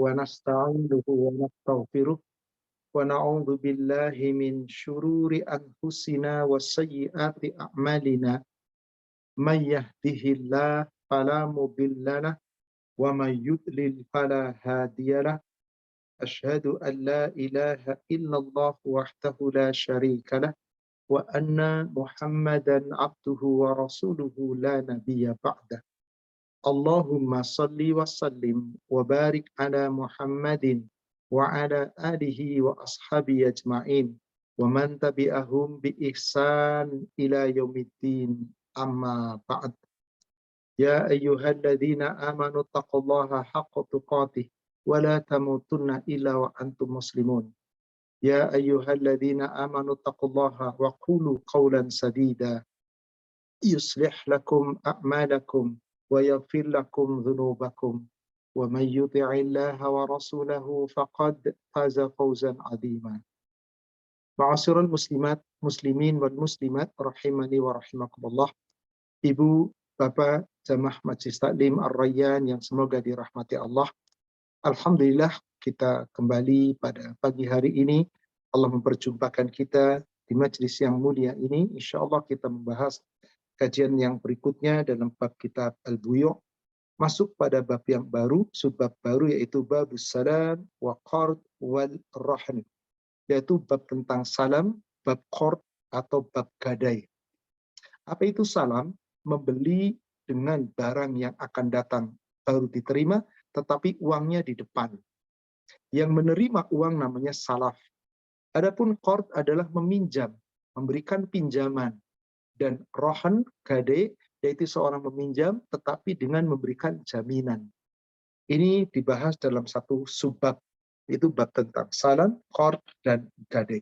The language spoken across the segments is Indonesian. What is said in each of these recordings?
ونستعينه ونستغفره ونعوذ بالله من شرور أنفسنا وسيئات أعمالنا من يهده الله فلا مضل له ومن يضلل فلا هادي له أشهد أن لا إله إلا الله وحده لا شريك له وأن محمدا عبده ورسوله لا نبي بعده Allahumma salli wa sallim wa barik ala Muhammadin wa ala alihi wa ashabi ajma'in wa man tabi'ahum bi ihsan ila yaumiddin amma ba'd. Ya ayyuhalladzina amanu taqullaha haqqa tuqatih wa la tamutunna illa wa antum muslimun. Ya ayyuhalladzina amanu taqullaha wa qulu qawlan sadida yuslih lakum a'malakum ويغفر لكم ذنوبكم ومن يطع الله ورسوله فقد فاز فوزا عظيما. Ma'asyiral muslimin wal muslimat rahimani wa rahimakumullah. Ibu, Bapak, jamaah Majelis Taklim Ar-Rayyan yang semoga dirahmati Allah. Alhamdulillah kita kembali pada pagi hari ini. Allah memperjumpakan kita di majelis yang mulia ini. Insyaallah kita membahas kajian yang berikutnya dalam bab kitab Al-Buyu', masuk pada bab yang baru, subbab baru, yaitu babus salam wa qard wal rahn, yaitu bab tentang salam, bab qard atau bab gadai. Apa itu salam? Membeli dengan barang yang akan datang baru diterima, tetapi uangnya di depan. Yang menerima uang namanya salaf. Adapun qard adalah meminjam, memberikan pinjaman. Dan rohan, gadai, yaitu seorang meminjam tetapi dengan memberikan jaminan. Ini dibahas dalam satu subbab, yaitu bab tentang salam, qard, dan gadai.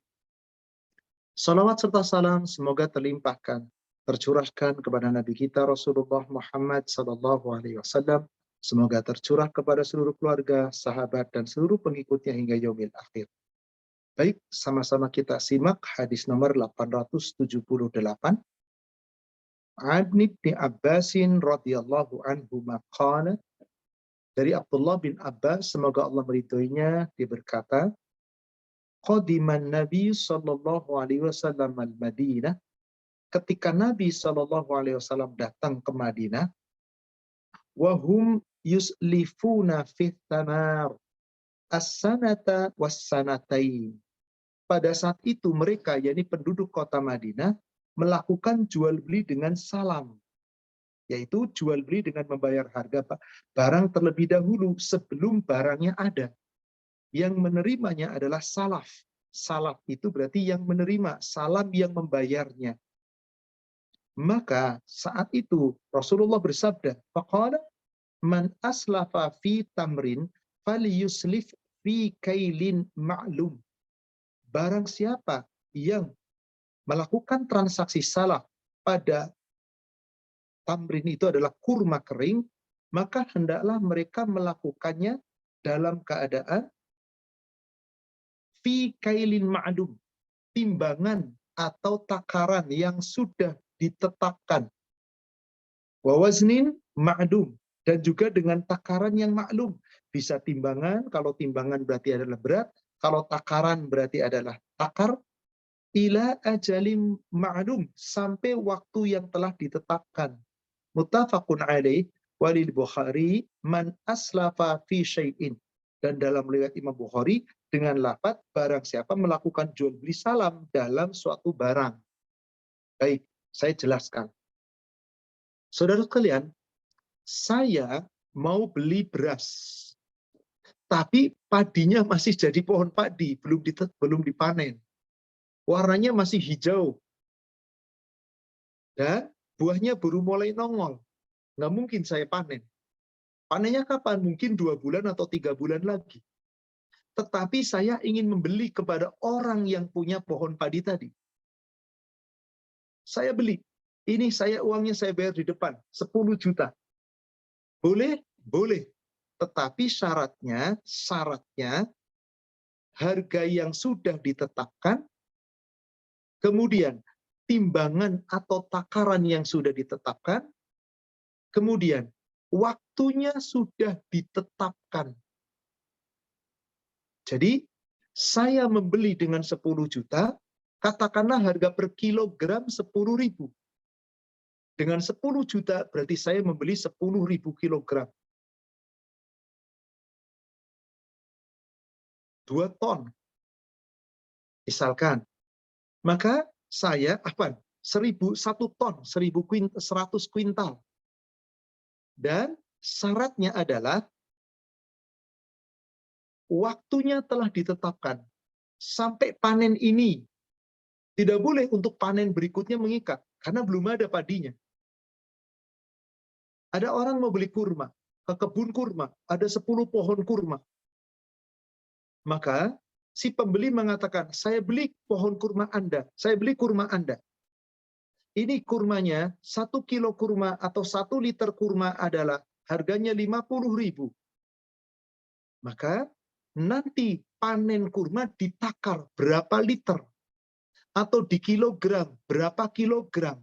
Salawat serta salam semoga terlimpahkan, tercurahkan kepada Nabi kita Rasulullah Muhammad SAW. Semoga tercurah kepada seluruh keluarga, sahabat, dan seluruh pengikutnya hingga yaumil akhir. Baik, sama-sama kita simak hadis nomor 878. An Ibni Abbasin radhiyallahu anhu maqala, dari Abdullah bin Abbas semoga Allah meridhoinya, dia berkata, qadiman Nabi sallallahu alaihi wasallam al-Madinah, ketika Nabi sallallahu alaihi wasallam datang ke Madinah, wa hum yuslifuna fi thamar as-sanata was-sanatain. Pada saat itu mereka, yakni penduduk kota Madinah, melakukan jual beli dengan salam, yaitu jual beli dengan membayar harga barang terlebih dahulu sebelum barangnya ada. Yang menerimanya adalah salaf. Salaf itu berarti yang menerima, salam yang membayarnya. Maka saat itu Rasulullah bersabda, faqala man aslafa fi tamrin falyuslif fi kailin ma'lum. Barang siapa yang melakukan transaksi salaf pada tamrin, itu adalah kurma kering, maka hendaklah mereka melakukannya dalam keadaan fi kailin ma'dum, timbangan atau takaran yang sudah ditetapkan, wa waznin ma'dum, dan juga dengan takaran yang maklum. Bisa timbangan, kalau timbangan berarti adalah berat, kalau takaran berarti adalah takar, ila ajalim ma'lum, sampai waktu yang telah ditetapkan. Muttafaqun alaih walil Bukhari man aslafa fi syai'in. Dan dalam riwayat Imam Bukhari dengan lafaz barang siapa melakukan jual beli salam dalam suatu barang. Baik, saya jelaskan. Saudara sekalian, saya mau beli beras, tapi padinya masih jadi pohon padi, belum dipanen. Warnanya masih hijau, dan buahnya baru mulai nongol. Nggak mungkin saya panen. Panennya kapan? Mungkin 2 bulan atau 3 bulan lagi. Tetapi saya ingin membeli kepada orang yang punya pohon padi tadi. Saya beli. Ini uangnya saya bayar di depan, 10 juta. Boleh? Boleh. Tetapi syaratnya harga yang sudah ditetapkan, kemudian timbangan atau takaran yang sudah ditetapkan, kemudian waktunya sudah ditetapkan. Jadi saya membeli dengan 10 juta, katakanlah harga per kilogram 10.000. Dengan 10 juta berarti saya membeli 10.000 kilogram. 2 ton. Misalkan. Maka saya 1 ton, 100 kuintal. Dan syaratnya adalah waktunya telah ditetapkan. Sampai panen ini. Tidak boleh untuk panen berikutnya mengikat. Karena belum ada padinya. Ada orang mau beli kurma. Ke kebun kurma. Ada 10 pohon kurma. Maka si pembeli mengatakan, saya beli pohon kurma Anda. Saya beli kurma Anda. Ini kurmanya, 1 kilo kurma atau 1 liter kurma adalah harganya 50.000. Maka nanti panen kurma ditakar berapa liter. Atau di kilogram, berapa kilogram.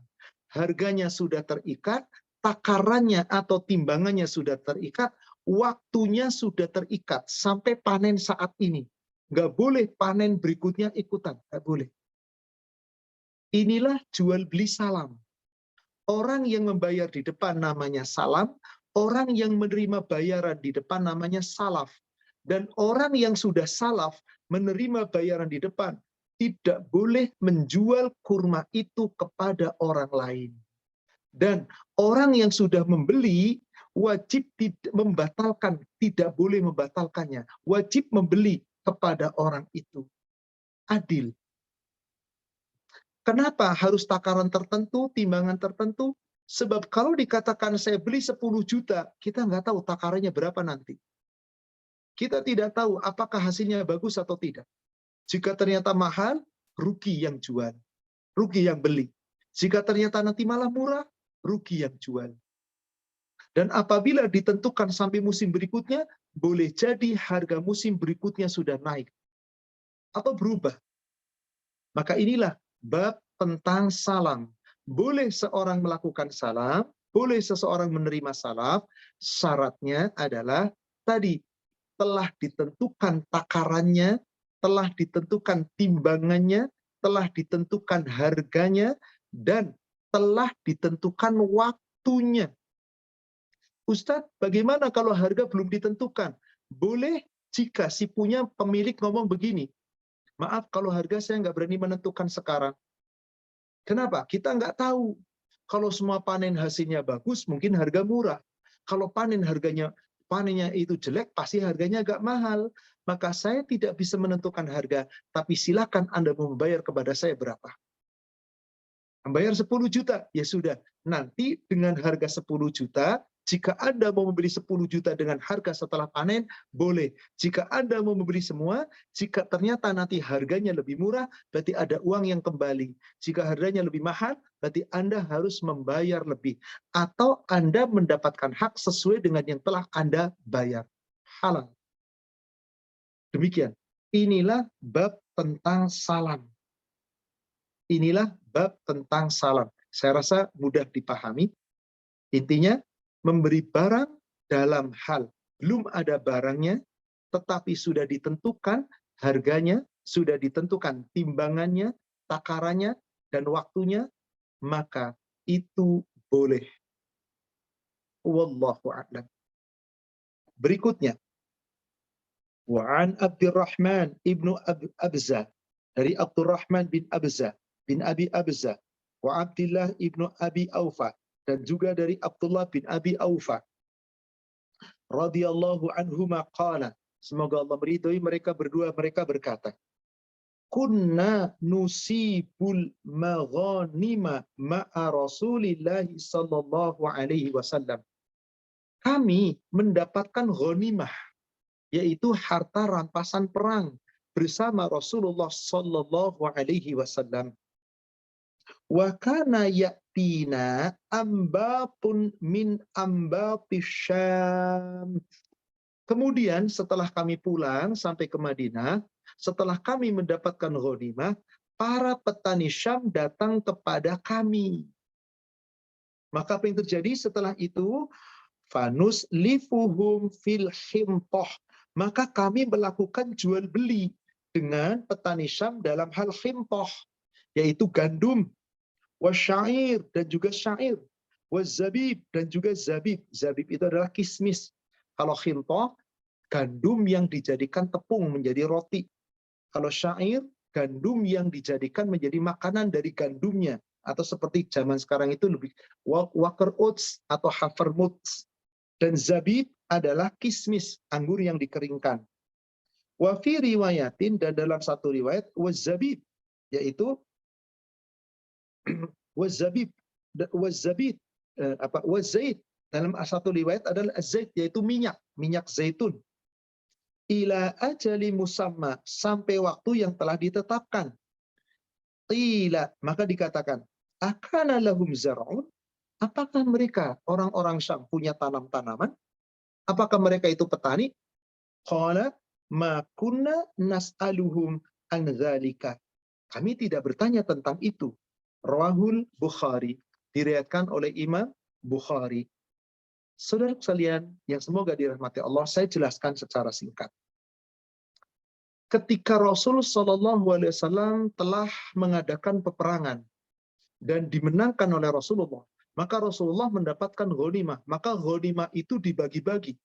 Harganya sudah terikat, takarannya atau timbangannya sudah terikat, waktunya sudah terikat sampai panen saat ini. Nggak boleh panen berikutnya ikutan, nggak boleh. Inilah jual beli salam. Orang yang membayar di depan namanya salam, orang yang menerima bayaran di depan namanya salaf. Dan orang yang sudah salaf menerima bayaran di depan tidak boleh menjual kurma itu kepada orang lain. Dan orang yang sudah membeli wajib membatalkan, tidak boleh membatalkannya. Wajib membeli kepada orang itu. Adil. Kenapa harus takaran tertentu, timbangan tertentu? Sebab kalau dikatakan saya beli 10 juta, kita nggak tahu takarannya berapa nanti. Kita tidak tahu apakah hasilnya bagus atau tidak. Jika ternyata mahal, rugi yang jual, rugi yang beli. Jika ternyata nanti malah murah, rugi yang jual. Dan apabila ditentukan sampai musim berikutnya, boleh jadi harga musim berikutnya sudah naik atau berubah. Maka inilah bab tentang salam. Boleh seorang melakukan salam, boleh seseorang menerima salam, syaratnya adalah tadi telah ditentukan takarannya, telah ditentukan timbangannya, telah ditentukan harganya, dan telah ditentukan waktunya. Ustadz, bagaimana kalau harga belum ditentukan? Boleh jika si punya pemilik ngomong begini, maaf kalau harga saya nggak berani menentukan sekarang. Kenapa? Kita nggak tahu. Kalau semua panen hasilnya bagus, mungkin harga murah. Kalau panennya itu jelek, pasti harganya agak mahal. Maka saya tidak bisa menentukan harga, tapi silakan Anda mau membayar kepada saya berapa. Membayar 10 juta, ya sudah. Nanti dengan harga 10 juta, jika Anda mau membeli 10 juta dengan harga setelah panen, boleh. Jika Anda mau membeli semua, jika ternyata nanti harganya lebih murah, berarti ada uang yang kembali. Jika harganya lebih mahal, berarti Anda harus membayar lebih. Atau Anda mendapatkan hak sesuai dengan yang telah Anda bayar. Halal. Demikian. Inilah bab tentang salam. Inilah bab tentang salam. Saya rasa mudah dipahami. Intinya, memberi barang dalam hal belum ada barangnya, tetapi sudah ditentukan harganya, sudah ditentukan timbangannya, takarannya, dan waktunya, maka itu boleh. Wallahu a'lam. Berikutnya, wa'an Abdurrahman ibnu Abza, dari Abdurrahman bin Abza, bin Abi Abza, wa Abdillah ibnu Abi Aufa, dan juga dari Abdullah bin Abi Aufa radhiyallahu anhuma qala, semoga Allah meridhai mereka berdua, mereka berkata, kunna nusibul maghanima ma'a Rasulillah sallallahu alaihi wasallam. Kami mendapatkan ghanimah, yaitu harta rampasan perang bersama Rasulullah sallallahu alaihi wasallam. Wa kana ya'tina ambatun min ambatis Syam. Kemudian setelah kami pulang sampai ke Madinah, setelah kami mendapatkan ghanimah, para petani Syam datang kepada kami. Maka apa yang terjadi setelah itu? Fanus lifuhum fil himtoh. Maka kami melakukan jual beli dengan petani Syam dalam hal khintah, yaitu gandum, wasyair dan juga syair, wazabib dan juga zabib. Zabib itu adalah kismis. Kalau khintah, gandum yang dijadikan tepung menjadi roti. Kalau syair, gandum yang dijadikan menjadi makanan dari gandumnya. Atau seperti zaman sekarang itu lebih Quaker Oats atau Havermuts. Dan zabib adalah kismis, anggur yang dikeringkan. Wa fi riwayatin, dan dalam satu riwayat, wazabib, yaitu wazabib, wazabid, wazait. Dalam satu riwayat adalah azait, yaitu minyak zaitun. Ila ajali musamma, sampai waktu yang telah ditetapkan. Qila, maka dikatakan, akana lahum zar'un, apakah mereka orang-orang Syam punya tanam-tanaman? Apakah mereka itu petani? Qala ma kunna nas'aluhum an dzalika. Kami tidak bertanya tentang itu. Rawahul Bukhari, diriwayatkan oleh Imam Bukhari. Saudara sekalian yang semoga dirahmati Allah, saya jelaskan secara singkat. Ketika Rasul Shallallahu Alaihi Wasallam telah mengadakan peperangan dan dimenangkan oleh Rasulullah, maka Rasulullah mendapatkan ghanimah. Maka ghanimah itu dibagi-bagi.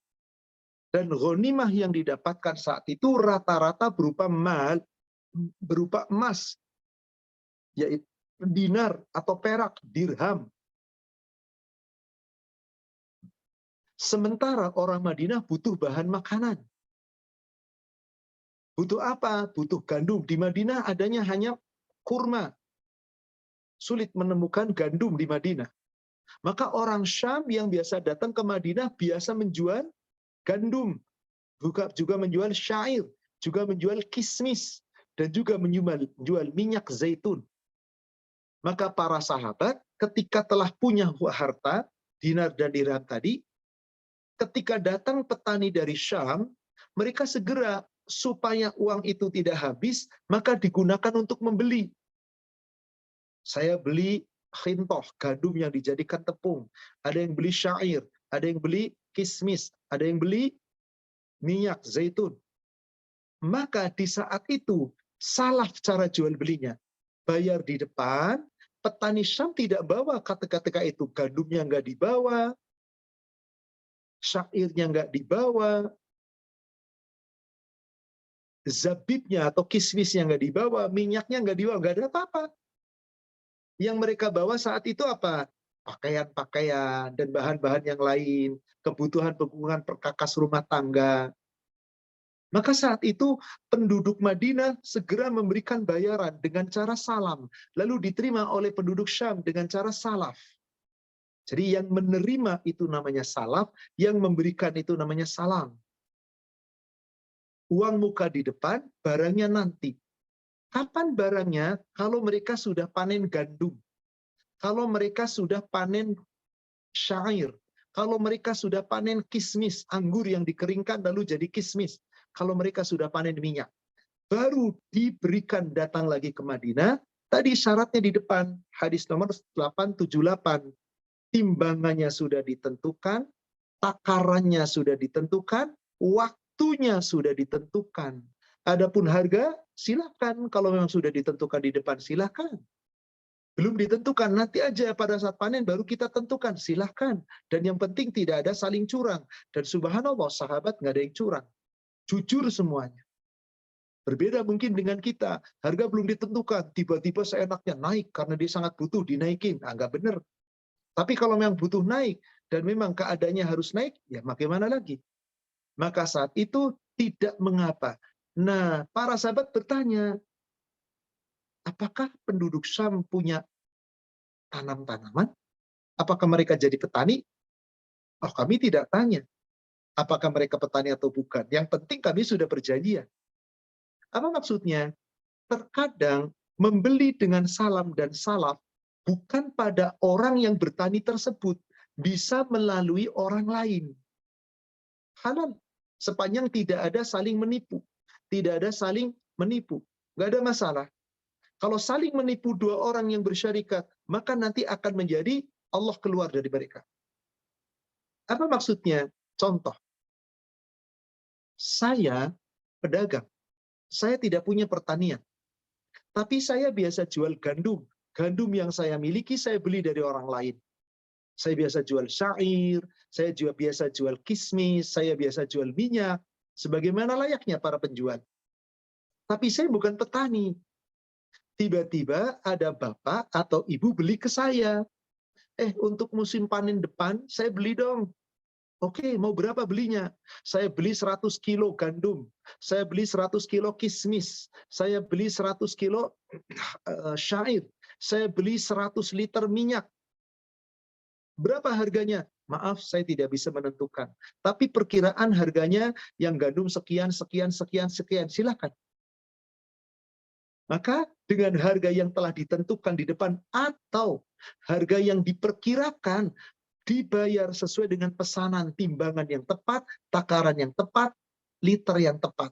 Dan ghanimah yang didapatkan saat itu rata-rata berupa berupa emas, yaitu dinar atau perak, dirham. Sementara orang Madinah butuh bahan makanan. Butuh apa? Butuh gandum. Di Madinah adanya hanya kurma. Sulit menemukan gandum di Madinah. Maka orang Syam yang biasa datang ke Madinah biasa menjual gandum, juga menjual syair, juga menjual kismis, dan juga menjual minyak zaitun. Maka para sahabat ketika telah punya harta, dinar dan dirham tadi, ketika datang petani dari Syam, mereka segera supaya uang itu tidak habis, maka digunakan untuk membeli. Saya beli khintah, gandum yang dijadikan tepung. Ada yang beli syair, ada yang beli kismis, ada yang beli minyak zaitun. Maka di saat itu salah cara jual belinya. Bayar di depan, petani Syam tidak bawa ketika itu. Gandumnya nggak dibawa, syairnya nggak dibawa, zabibnya atau kismisnya nggak dibawa, minyaknya nggak dibawa, nggak ada apa-apa. Yang mereka bawa saat itu apa? Pakaian-pakaian dan bahan-bahan yang lain, kebutuhan perkakas rumah tangga. Maka saat itu penduduk Madinah segera memberikan bayaran dengan cara salam, lalu diterima oleh penduduk Syam dengan cara salaf. Jadi yang menerima itu namanya salaf, yang memberikan itu namanya salam. Uang muka di depan, barangnya nanti. Kapan barangnya? Kalau mereka sudah panen gandum. Kalau mereka sudah panen syair. Kalau mereka sudah panen kismis, anggur yang dikeringkan lalu jadi kismis. Kalau mereka sudah panen minyak. Baru diberikan datang lagi ke Madinah. Tadi syaratnya di depan. Hadis nomor 878. Timbangannya sudah ditentukan. Takarannya sudah ditentukan. Waktunya sudah ditentukan. Adapun harga, silakan. Kalau memang sudah ditentukan di depan, silakan. Belum ditentukan, nanti aja pada saat panen baru kita tentukan, silahkan. Dan yang penting tidak ada saling curang. Dan subhanallah, sahabat nggak ada yang curang. Jujur semuanya. Berbeda mungkin dengan kita, harga belum ditentukan, tiba-tiba seenaknya naik karena dia sangat butuh, dinaikin. Nggak benar. Tapi kalau memang butuh naik, dan memang keadaannya harus naik, ya bagaimana lagi? Maka saat itu tidak mengapa. Nah, para sahabat bertanya, apakah penduduk Syam punya tanam-tanaman? Apakah mereka jadi petani? Oh, kami tidak tanya. Apakah mereka petani atau bukan? Yang penting kami sudah perjanjian. Apa maksudnya? Terkadang membeli dengan salam dan salaf bukan pada orang yang bertani tersebut. Bisa melalui orang lain. Halal. Sepanjang tidak ada saling menipu. Tidak ada saling menipu. Nggak ada masalah. Kalau saling menipu dua orang yang bersyarikat, maka nanti akan menjadi Allah keluar dari mereka. Apa maksudnya? Contoh. Saya pedagang, saya tidak punya pertanian, tapi saya biasa jual gandum. Gandum yang saya miliki saya beli dari orang lain. Saya biasa jual syair, saya juga biasa jual kismis, saya biasa jual minyak, sebagaimana layaknya para penjual. Tapi saya bukan petani. Tiba-tiba ada bapak atau ibu beli ke saya. Untuk musim panen depan, saya beli dong. Oke, mau berapa belinya? Saya beli 100 kilo gandum, saya beli 100 kilo kismis, saya beli 100 kilo syair, saya beli 100 liter minyak. Berapa harganya? Maaf, saya tidak bisa menentukan. Tapi perkiraan harganya yang gandum sekian, sekian, sekian, sekian. Silakan. Maka dengan harga yang telah ditentukan di depan atau harga yang diperkirakan, dibayar sesuai dengan pesanan, timbangan yang tepat, takaran yang tepat, liter yang tepat,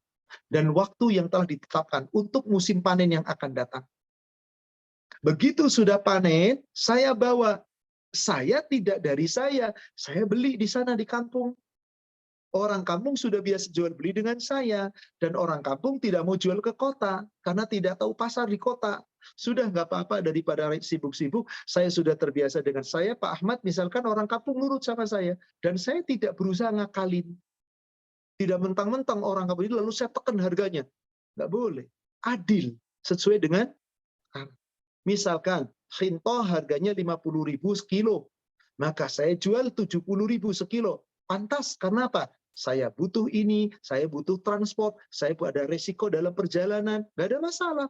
dan waktu yang telah ditetapkan untuk musim panen yang akan datang. Begitu sudah panen, saya bawa. Saya tidak dari saya beli di sana di kampung. Orang kampung sudah biasa jual beli dengan saya, dan orang kampung tidak mau jual ke kota karena tidak tahu pasar di kota. Sudah nggak apa-apa, daripada sibuk-sibuk, saya sudah terbiasa dengan saya, Pak Ahmad, misalkan orang kampung nurut sama saya, dan saya tidak berusaha ngakalin. Tidak mentang-mentang orang kampung ini lalu saya tekan harganya. Nggak boleh. Adil, sesuai dengan, misalkan, khintoh harganya 50.000 sekilo, maka saya jual 70.000 sekilo. Pantas, karena apa? Saya butuh ini, saya butuh transport, saya ada resiko dalam perjalanan, nggak ada masalah.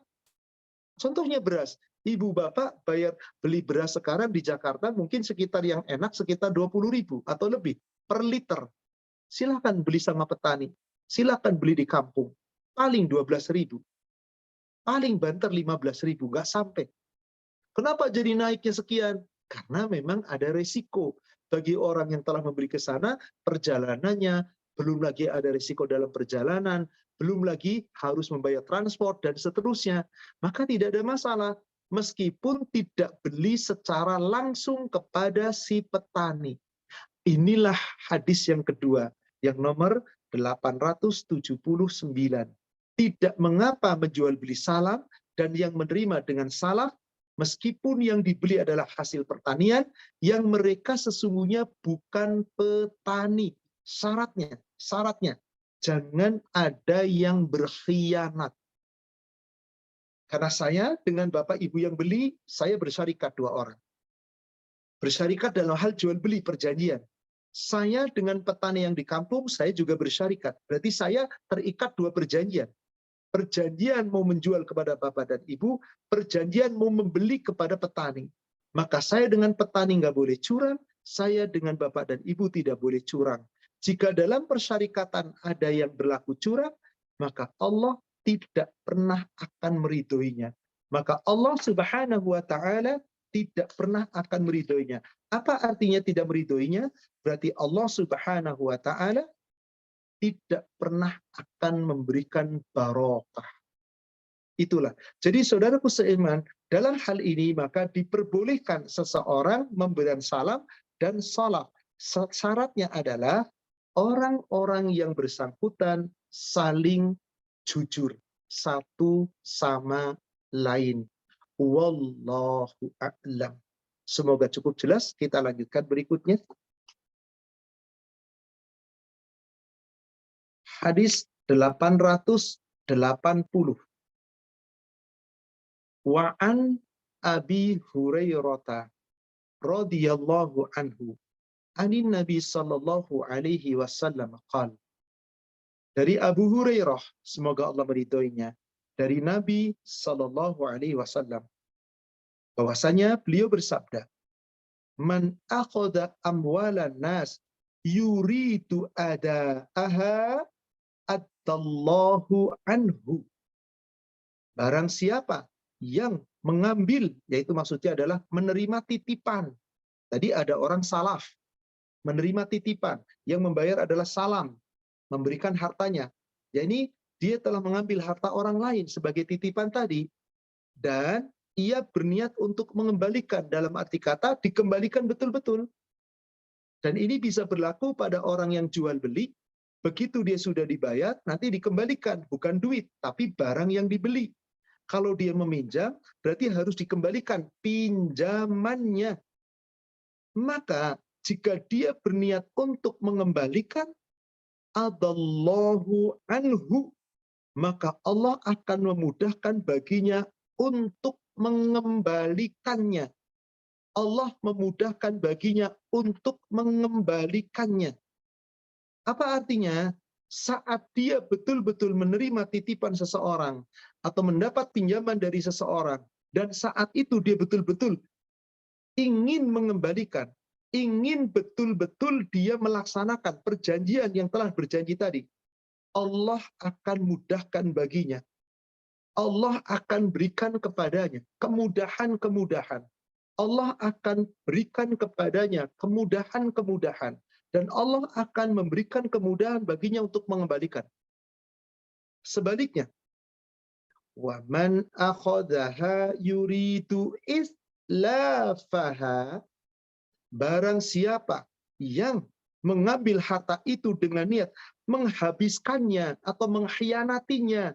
Contohnya beras. Ibu bapak bayar beli beras sekarang di Jakarta mungkin sekitar yang enak sekitar 20.000 atau lebih per liter. Silakan beli sama petani. Silakan beli di kampung. Paling 12.000. Paling banter 15.000, nggak sampai. Kenapa jadi naiknya sekian? Karena memang ada resiko. Bagi orang yang telah membeli ke sana, perjalanannya, belum lagi ada risiko dalam perjalanan, belum lagi harus membayar transport, dan seterusnya. Maka tidak ada masalah, meskipun tidak beli secara langsung kepada si petani. Inilah hadis yang kedua, yang nomor 879. Tidak mengapa menjual beli salam, dan yang menerima dengan salam, meskipun yang dibeli adalah hasil pertanian, yang mereka sesungguhnya bukan petani. Syaratnya, jangan ada yang berkhianat. Karena saya dengan bapak ibu yang beli, saya bersyarikat 2 orang. Bersyarikat dalam hal jual beli perjanjian. Saya dengan petani yang di kampung, saya juga bersyarikat. Berarti saya terikat 2 perjanjian. Perjanjian mau menjual kepada bapak dan ibu, perjanjian mau membeli kepada petani. Maka saya dengan petani nggak boleh curang, saya dengan bapak dan ibu tidak boleh curang. Jika dalam persyarikatan ada yang berlaku curang, maka Allah tidak pernah akan meridhoinya. Maka Allah Subhanahu wa Ta'ala tidak pernah akan meridhoinya. Apa artinya tidak meridhoinya? Berarti Allah Subhanahu wa Ta'ala tidak pernah akan memberikan barokah. Itulah. Jadi saudaraku seiman, dalam hal ini maka diperbolehkan seseorang memberikan salam dan salaf. Syaratnya adalah orang-orang yang bersangkutan saling jujur satu sama lain. Wallahu a'lam. Semoga cukup jelas. Kita lanjutkan berikutnya. Hadis 880. Wa'an Abi Hurairah radhiyallahu anhu anin Nabi sallallahu alaihi wasallam qala. Dari Abu Hurairah, semoga Allah meridhoinya, dari Nabi sallallahu alaihi wasallam, bahwasanya beliau bersabda, man akhadha amwalan nas yuridu adaaha addallahu anhu. Barang siapa yang mengambil, yaitu maksudnya adalah menerima titipan. Tadi ada orang salaf, menerima titipan, yang membayar adalah salam, memberikan hartanya. Ya, ini dia telah mengambil harta orang lain sebagai titipan tadi, dan ia berniat untuk mengembalikan, dalam arti kata dikembalikan betul-betul. Dan ini bisa berlaku pada orang yang jual beli, Begitu dia sudah dibayar, nanti dikembalikan. Bukan duit, tapi barang yang dibeli. Kalau dia meminjam, berarti harus dikembalikan pinjamannya. Maka jika dia berniat untuk mengembalikan, adallahu anhu, maka Allah akan memudahkan baginya untuk mengembalikannya. Allah memudahkan baginya untuk mengembalikannya. Apa artinya? Saat dia betul-betul menerima titipan seseorang atau mendapat pinjaman dari seseorang, dan saat itu dia betul-betul ingin mengembalikan, ingin betul-betul dia melaksanakan perjanjian yang telah berjanji tadi, Allah akan mudahkan baginya. Allah akan berikan kepadanya kemudahan-kemudahan. Allah akan berikan kepadanya kemudahan-kemudahan. Dan Allah akan memberikan kemudahan baginya untuk mengembalikan. Sebaliknya, وَمَنْ أَخَذَهَا يُرِيدُ إِسْلَافَهَا, barang siapa yang mengambil harta itu dengan niat menghabiskannya atau mengkhianatinya.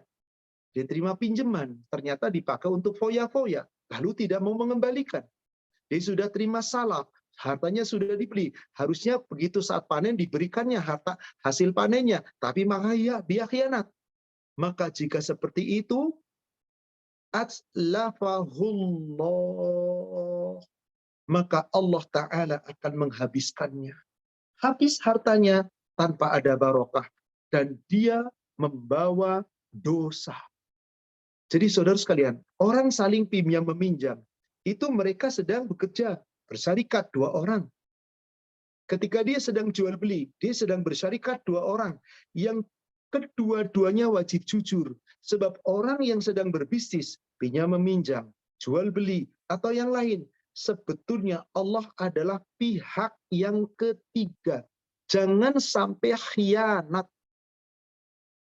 Dia terima pinjaman, ternyata dipakai untuk foya-foya, lalu tidak mau mengembalikan. Dia sudah terima salaf, hartanya sudah dibeli. Harusnya begitu saat panen diberikannya harta hasil panennya, tapi makanya dia khianat. Maka jika seperti itu, atslafahullah, maka Allah Ta'ala akan menghabiskannya. Habis hartanya tanpa ada barokah. Dan dia membawa dosa. Jadi saudara sekalian, orang saling pinjam meminjam, itu mereka sedang bekerja, bersarikat dua orang. Ketika dia sedang jual beli, dia sedang bersarikat dua orang. Yang kedua-duanya wajib jujur. Sebab orang yang sedang berbisnis, pinjam meminjam, jual beli, atau yang lain, sebetulnya Allah adalah pihak yang ketiga. Jangan sampai khianat.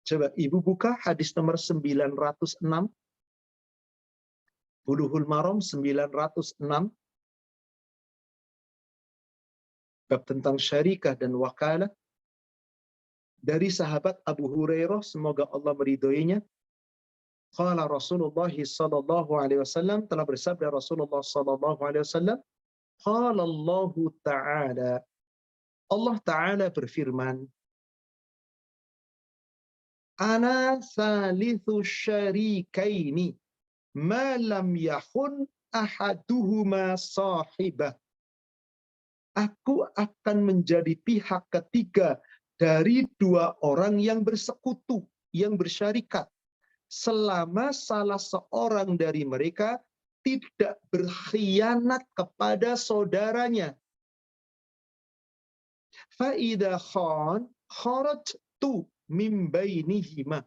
Coba ibu buka hadis nomor 906. Bulughul Maram 906. Bab tentang syarikah dan wakalah. Dari sahabat Abu Hurairah, semoga Allah meridhoinya. Qala Rasulullah sallallahu alaihi wasallam, telah bersabda Rasulullah sallallahu alaihi wasallam, qala Allah Ta'ala, Allah Ta'ala berfirman, ana salithu syarikaini ma lam yakun ahaduhuma sahibah. Aku akan menjadi pihak ketiga dari dua orang yang bersekutu, yang bersyarikat, selama salah seorang dari mereka tidak berkhianat kepada saudaranya. Fa'idha khan kharajtu min bainihima.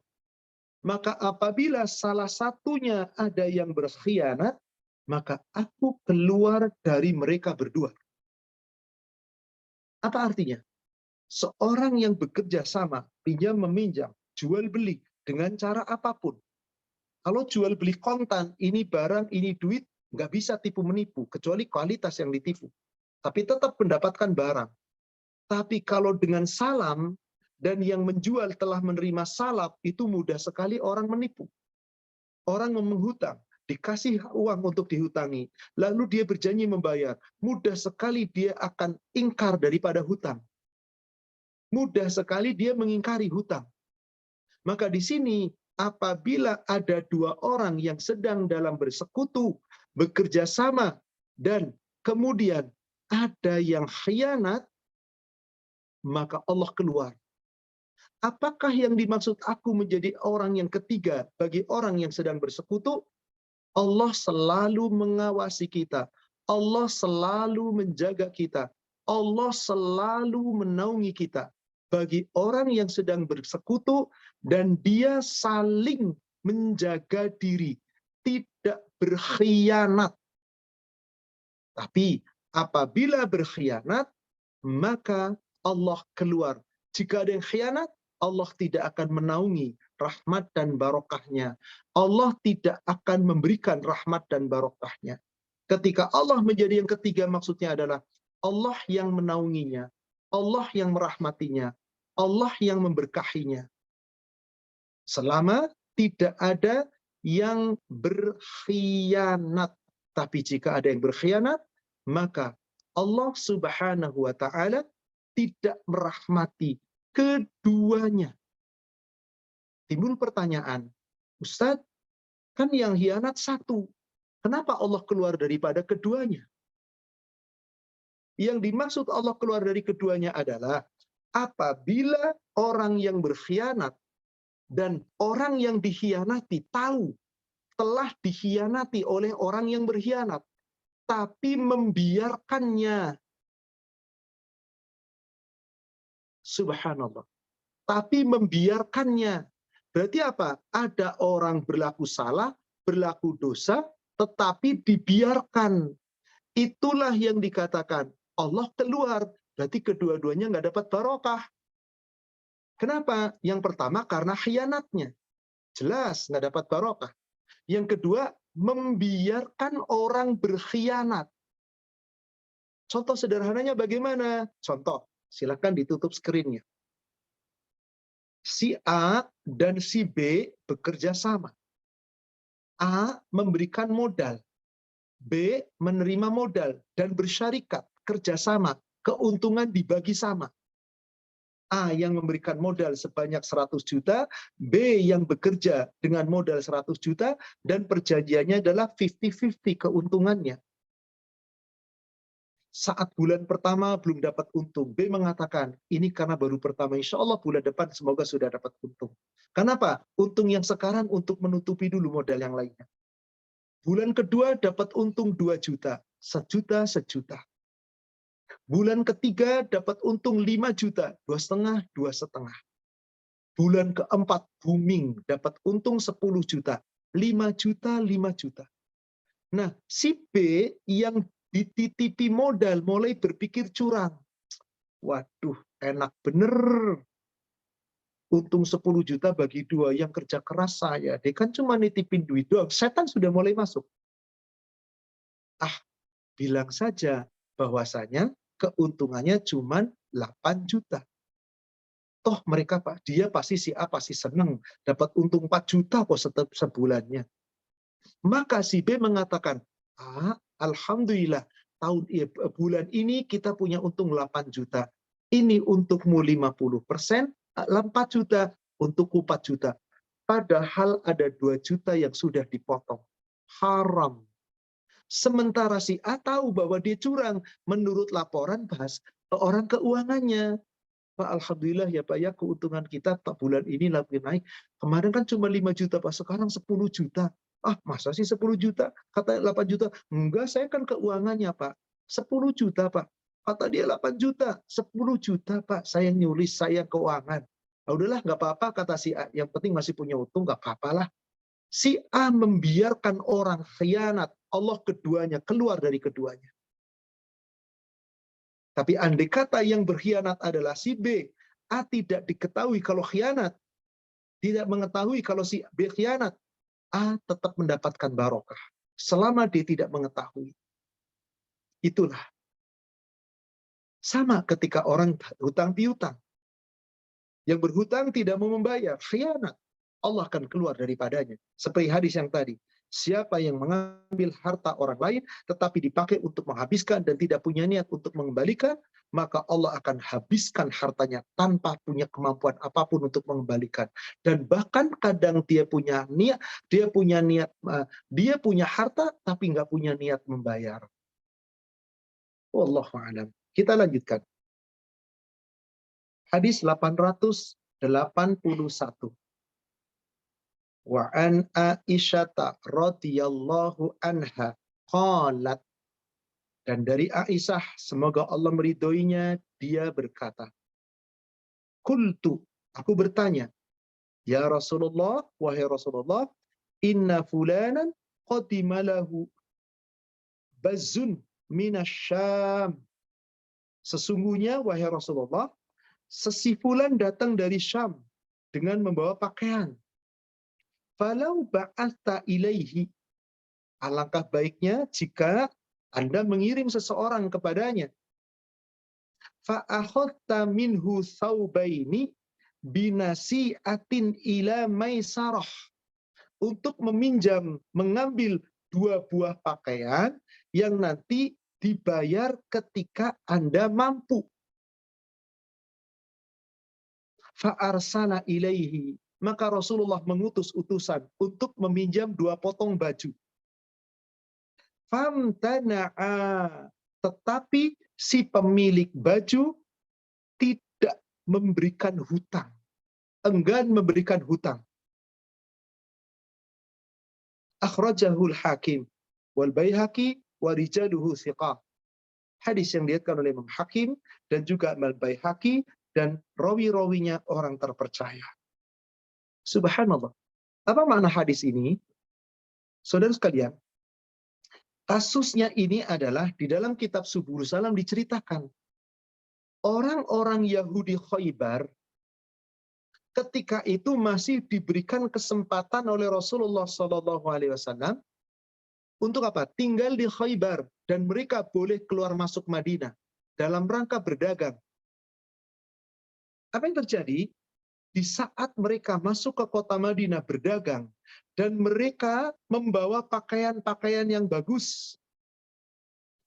Maka apabila salah satunya ada yang berkhianat, maka aku keluar dari mereka berdua. Apa artinya? Seorang yang bekerja sama, pinjam meminjam, jual beli dengan cara apapun. Kalau jual beli kontan, ini barang, ini duit, nggak bisa tipu menipu, kecuali kualitas yang ditipu. Tapi tetap mendapatkan barang. Tapi kalau dengan salam, dan yang menjual telah menerima salaf, itu mudah sekali orang menipu. Orang menghutang, dikasih uang untuk dihutangi, lalu dia berjanji membayar. Mudah sekali dia akan ingkar daripada hutang. Mudah sekali dia mengingkari hutang. Maka di sini, apabila ada dua orang yang sedang dalam bersekutu, bekerja sama, dan kemudian ada yang khianat, maka Allah keluar. Apakah yang dimaksud aku menjadi orang yang ketiga bagi orang yang sedang bersekutu? Allah selalu mengawasi kita. Allah selalu menjaga kita. Allah selalu menaungi kita. Bagi orang yang sedang bersekutu dan dia saling menjaga diri. Tidak berkhianat. Tapi apabila berkhianat, maka Allah keluar. Jika ada yang khianat, Allah tidak akan menaungi rahmat dan barokahnya. Allah tidak akan memberikan rahmat dan barokahnya. Ketika Allah menjadi yang ketiga, maksudnya adalah Allah yang menaunginya, Allah yang merahmatinya, Allah yang memberkahinya. Selama tidak ada yang berkhianat. Tapi jika ada yang berkhianat, maka Allah Subhanahu wa Ta'ala tidak merahmati keduanya. Timbul pertanyaan, Ustadz, kan yang khianat satu. Kenapa Allah keluar daripada keduanya? Yang dimaksud Allah keluar dari keduanya adalah apabila orang yang berkhianat dan orang yang dikhianati tahu telah dikhianati oleh orang yang berkhianat, tapi membiarkannya. Subhanallah. Tapi membiarkannya. Berarti apa? Ada orang berlaku salah, berlaku dosa, tetapi dibiarkan. Itulah yang dikatakan Allah keluar. Berarti kedua-duanya nggak dapat barokah. Kenapa? Yang pertama karena khianatnya. Jelas nggak dapat barokah. Yang kedua, membiarkan orang berkhianat. Contoh sederhananya bagaimana? Contoh, silakan ditutup skrinnya. Si A dan si B bekerja sama. A memberikan modal, B menerima modal dan bersyarikat, kerjasama, keuntungan dibagi sama. A yang memberikan modal sebanyak 100 juta, B yang bekerja dengan modal 100 juta, dan perjanjiannya adalah 50-50 keuntungannya. Saat bulan pertama belum dapat untung, B mengatakan, ini karena baru pertama, insya Allah bulan depan semoga sudah dapat untung. Kenapa? Untung yang sekarang untuk menutupi dulu modal yang lainnya. Bulan kedua dapat untung 2 juta, sejuta. Bulan ketiga dapat untung 5 juta, 2,5. Bulan keempat booming, dapat untung 10 juta, 5 juta. Nah, si B yang dititipi modal mulai berpikir curang. Waduh, enak bener. Untung 10 juta bagi 2, yang kerja keras saya. Dia kan cuma nitipin duit doang. Setan sudah mulai masuk. Bilang saja bahwasanya keuntungannya cuma 8 juta. Toh mereka, Pak, dia pasti si A pasti senang dapat untung 4 juta kok setiap sebulannya. Maka si B mengatakan, alhamdulillah bulan ini kita punya untung 8 juta. Ini untukmu 50%, 4 juta, untukku 4 juta. Padahal ada 2 juta yang sudah dipotong. Haram. Sementara si A tahu bahwa dia curang menurut laporan orang keuangannya. Pak, alhamdulillah ya Pak ya, keuntungan kita bulan ini lebih naik. Kemarin kan cuma 5 juta Pak, sekarang 10 juta. Masa sih 10 juta? Kata 8 juta. Enggak, saya kan keuangannya Pak. 10 juta Pak. Kata dia 8 juta. 10 juta Pak, saya nyulis, saya keuangan. Udahlah, nggak apa-apa kata si A. Yang penting masih punya untung, nggak apa-apalah. Si A membiarkan orang khianat, Allah keduanya keluar dari keduanya. Tapi andai kata yang berkhianat adalah si B, A tidak diketahui kalau khianat, tidak mengetahui kalau si B khianat, A tetap mendapatkan barokah. Selama dia tidak mengetahui. Itulah. Sama ketika orang hutang piutang. Yang berhutang tidak mau membayar, khianat. Allah akan keluar daripadanya. Seperti hadis yang tadi. Siapa yang mengambil harta orang lain, tetapi dipakai untuk menghabiskan dan tidak punya niat untuk mengembalikan, maka Allah akan habiskan hartanya tanpa punya kemampuan apapun untuk mengembalikan. Dan bahkan kadang dia punya harta, tapi nggak punya niat membayar. Wallahu a'lam. Kita lanjutkan. Hadis 881. Wa an Aisyata radhiyallahu anha qalat, dan dari Aisyah semoga Allah meridhoinya, dia berkata, qultu, aku bertanya, ya Rasulullah, wahai Rasulullah, inna fulanan qadima lahu bazun minasyam. Sesungguhnya wahai Rasulullah, sesi fulan datang dari Syam dengan membawa pakaian. Falau ba'atha ilaihi, alangkah baiknya jika Anda mengirim seseorang kepadanya. Fa'akhadta minhu thawbaini binasi'atin ila maisarah. Untuk meminjam, mengambil 2 buah pakaian yang nanti dibayar ketika Anda mampu. Fa'arsala ilaihi. Maka Rasulullah mengutus utusan untuk meminjam 2 potong baju. Famtana'a. Tetapi si pemilik baju tidak memberikan hutang. Enggan memberikan hutang. Akhrajahul Hakim wal Baihaqi wa rijaluhu thiqah. Hadis yang diriwayatkan oleh Imam Hakim dan juga Al Baihaqi dan rawi-rawinya orang terpercaya. Subhanallah. Apa makna hadis ini? Saudara sekalian, kasusnya ini adalah di dalam kitab Subul Salam diceritakan orang-orang Yahudi Khaybar ketika itu masih diberikan kesempatan oleh Rasulullah SAW untuk apa? Tinggal di Khaybar dan mereka boleh keluar masuk Madinah dalam rangka berdagang. Apa yang terjadi? Di saat mereka masuk ke kota Madinah berdagang dan mereka membawa pakaian-pakaian yang bagus.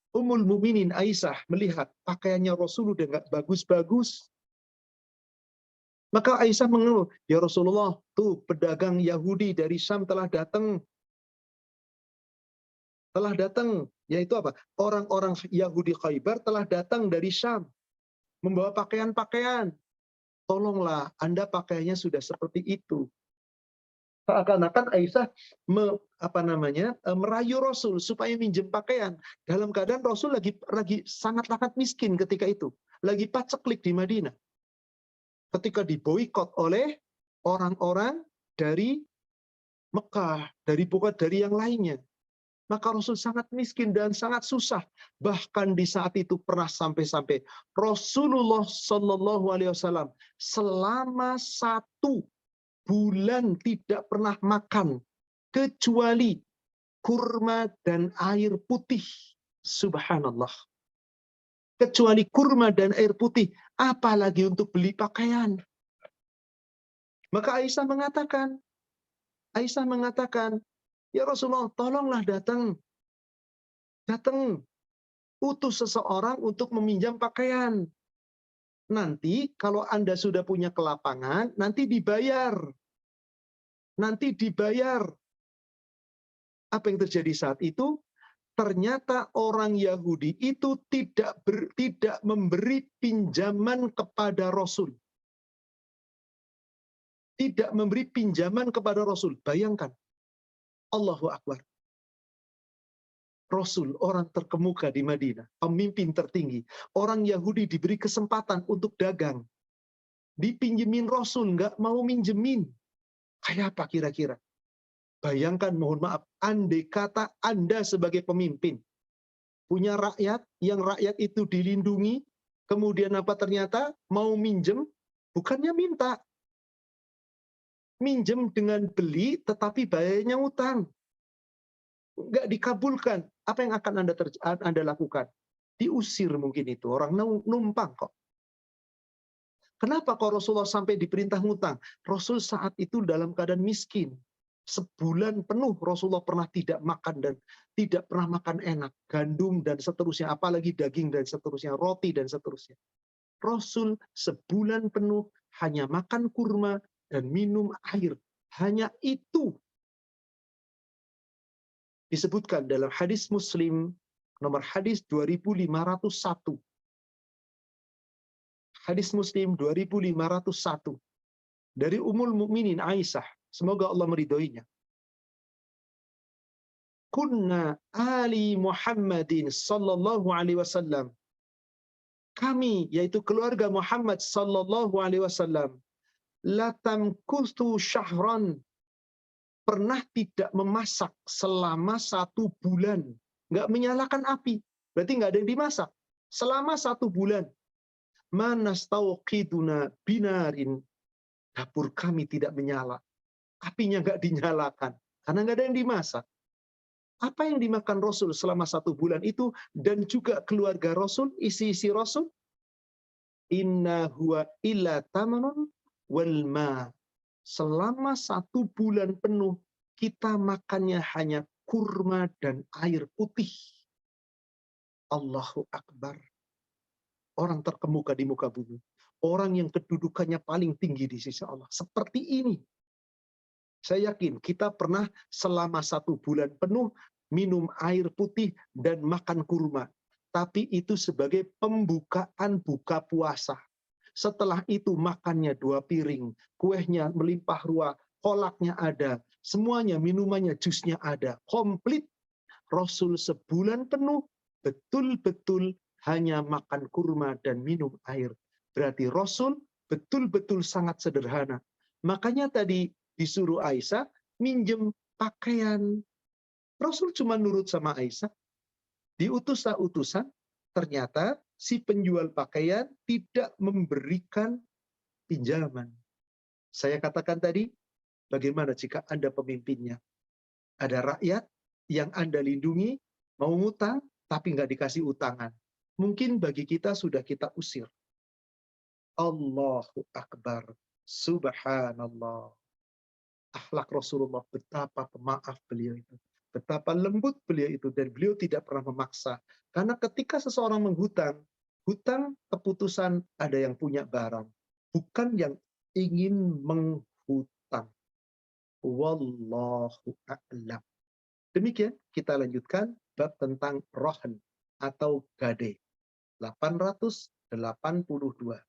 Ummul Mukminin Aisyah melihat pakaiannya Rasul udah nggak bagus-bagus. Maka Aisyah mengeluh, ya Rasulullah, tuh pedagang Yahudi dari Syam telah datang. Telah datang, yaitu apa? Orang-orang Yahudi Khaybar telah datang dari Syam, membawa pakaian-pakaian. Tolonglah, Anda pakaiannya sudah seperti itu. Seakan-akan Aisyah merayu Rasul supaya minjem pakaian. Dalam keadaan Rasul lagi sangat miskin ketika itu. Lagi paceklik di Madinah. Ketika diboikot oleh orang-orang dari Mekah, dari yang lainnya. Maka Rasul sangat miskin dan sangat susah. Bahkan di saat itu pernah sampai-sampai Rasulullah Shallallahu Alaihi Wasallam selama 1 bulan tidak pernah makan kecuali kurma dan air putih. Subhanallah. Kecuali kurma dan air putih, apalagi untuk beli pakaian. Maka Aisyah mengatakan, ya Rasulullah, tolonglah datang, utus seseorang untuk meminjam pakaian. Nanti kalau Anda sudah punya kelapangan, nanti dibayar. Apa yang terjadi saat itu? Ternyata orang Yahudi itu tidak memberi pinjaman kepada Rasul. Tidak memberi pinjaman kepada Rasul. Bayangkan. Allahu Akbar. Rasul, orang terkemuka di Madinah, pemimpin tertinggi. Orang Yahudi diberi kesempatan untuk dagang. Dipinjemin Rasul, nggak mau minjemin. Kayak apa kira-kira? Bayangkan, mohon maaf, andai kata Anda sebagai pemimpin, punya rakyat, yang rakyat itu dilindungi, kemudian apa ternyata mau minjem, bukannya minta. Minjem dengan beli, tetapi bayarnya utang. Nggak dikabulkan. Apa yang akan Anda lakukan? Diusir mungkin itu. Orang numpang kok. Kenapa kok Rasulullah sampai diperintah ngutang? Rasul saat itu dalam keadaan miskin. Sebulan penuh Rasulullah pernah tidak makan dan tidak pernah makan enak. Gandum dan seterusnya. Apalagi daging dan seterusnya. Roti dan seterusnya. Rasul sebulan penuh hanya makan kurma dan minum air. Hanya itu. Disebutkan dalam hadis Muslim nomor hadis 2501. Hadis Muslim 2501 dari Ummul Mukminin Aisyah, semoga Allah meridhoinya. Kunna ali Muhammadin sallallahu alaihi wasallam. Kami, yaitu keluarga Muhammad sallallahu alaihi wasallam, la tamkustu syahran, pernah tidak memasak selama 1 bulan. Nggak menyalakan api. Berarti nggak ada yang dimasak. Selama 1 bulan. Manastauqiduna binarin. Dapur kami tidak menyala. Apinya nggak dinyalakan. Karena nggak ada yang dimasak. Apa yang dimakan Rasul selama 1 bulan itu, dan juga keluarga Rasul, isi-isi Rasul? inna huwa illa tamanun wal ma. Selama 1 bulan penuh kita makannya hanya kurma dan air putih. Allahu Akbar. Orang terkemuka di muka bumi. Orang yang kedudukannya paling tinggi di sisi Allah. Seperti ini. Saya yakin kita pernah selama 1 bulan penuh minum air putih dan makan kurma. Tapi itu sebagai pembukaan buka puasa. Setelah itu makannya 2 piring. Kuehnya melimpah ruah. Kolaknya ada. Semuanya, minumannya, jusnya ada. Komplit. Rasul sebulan penuh betul-betul hanya makan kurma dan minum air. Berarti Rasul betul-betul sangat sederhana. Makanya tadi disuruh Aisyah minjem pakaian. Rasul cuma nurut sama Aisyah. Diutus utusan, ternyata si penjual pakaian tidak memberikan pinjaman. Saya katakan tadi, bagaimana jika Anda pemimpinnya? Ada rakyat yang Anda lindungi, mau ngutang, tapi nggak dikasih utangan. Mungkin bagi kita sudah kita usir. Allahu Akbar. Subhanallah. Akhlak Rasulullah, betapa pemaaf beliau itu. Betapa lembut beliau itu. Dan beliau tidak pernah memaksa. Karena ketika seseorang menghutang, hutang keputusan ada yang punya barang. Bukan yang ingin menghutang. Wallahu a'lam. Demikian kita lanjutkan bab tentang rohan atau gade. 882.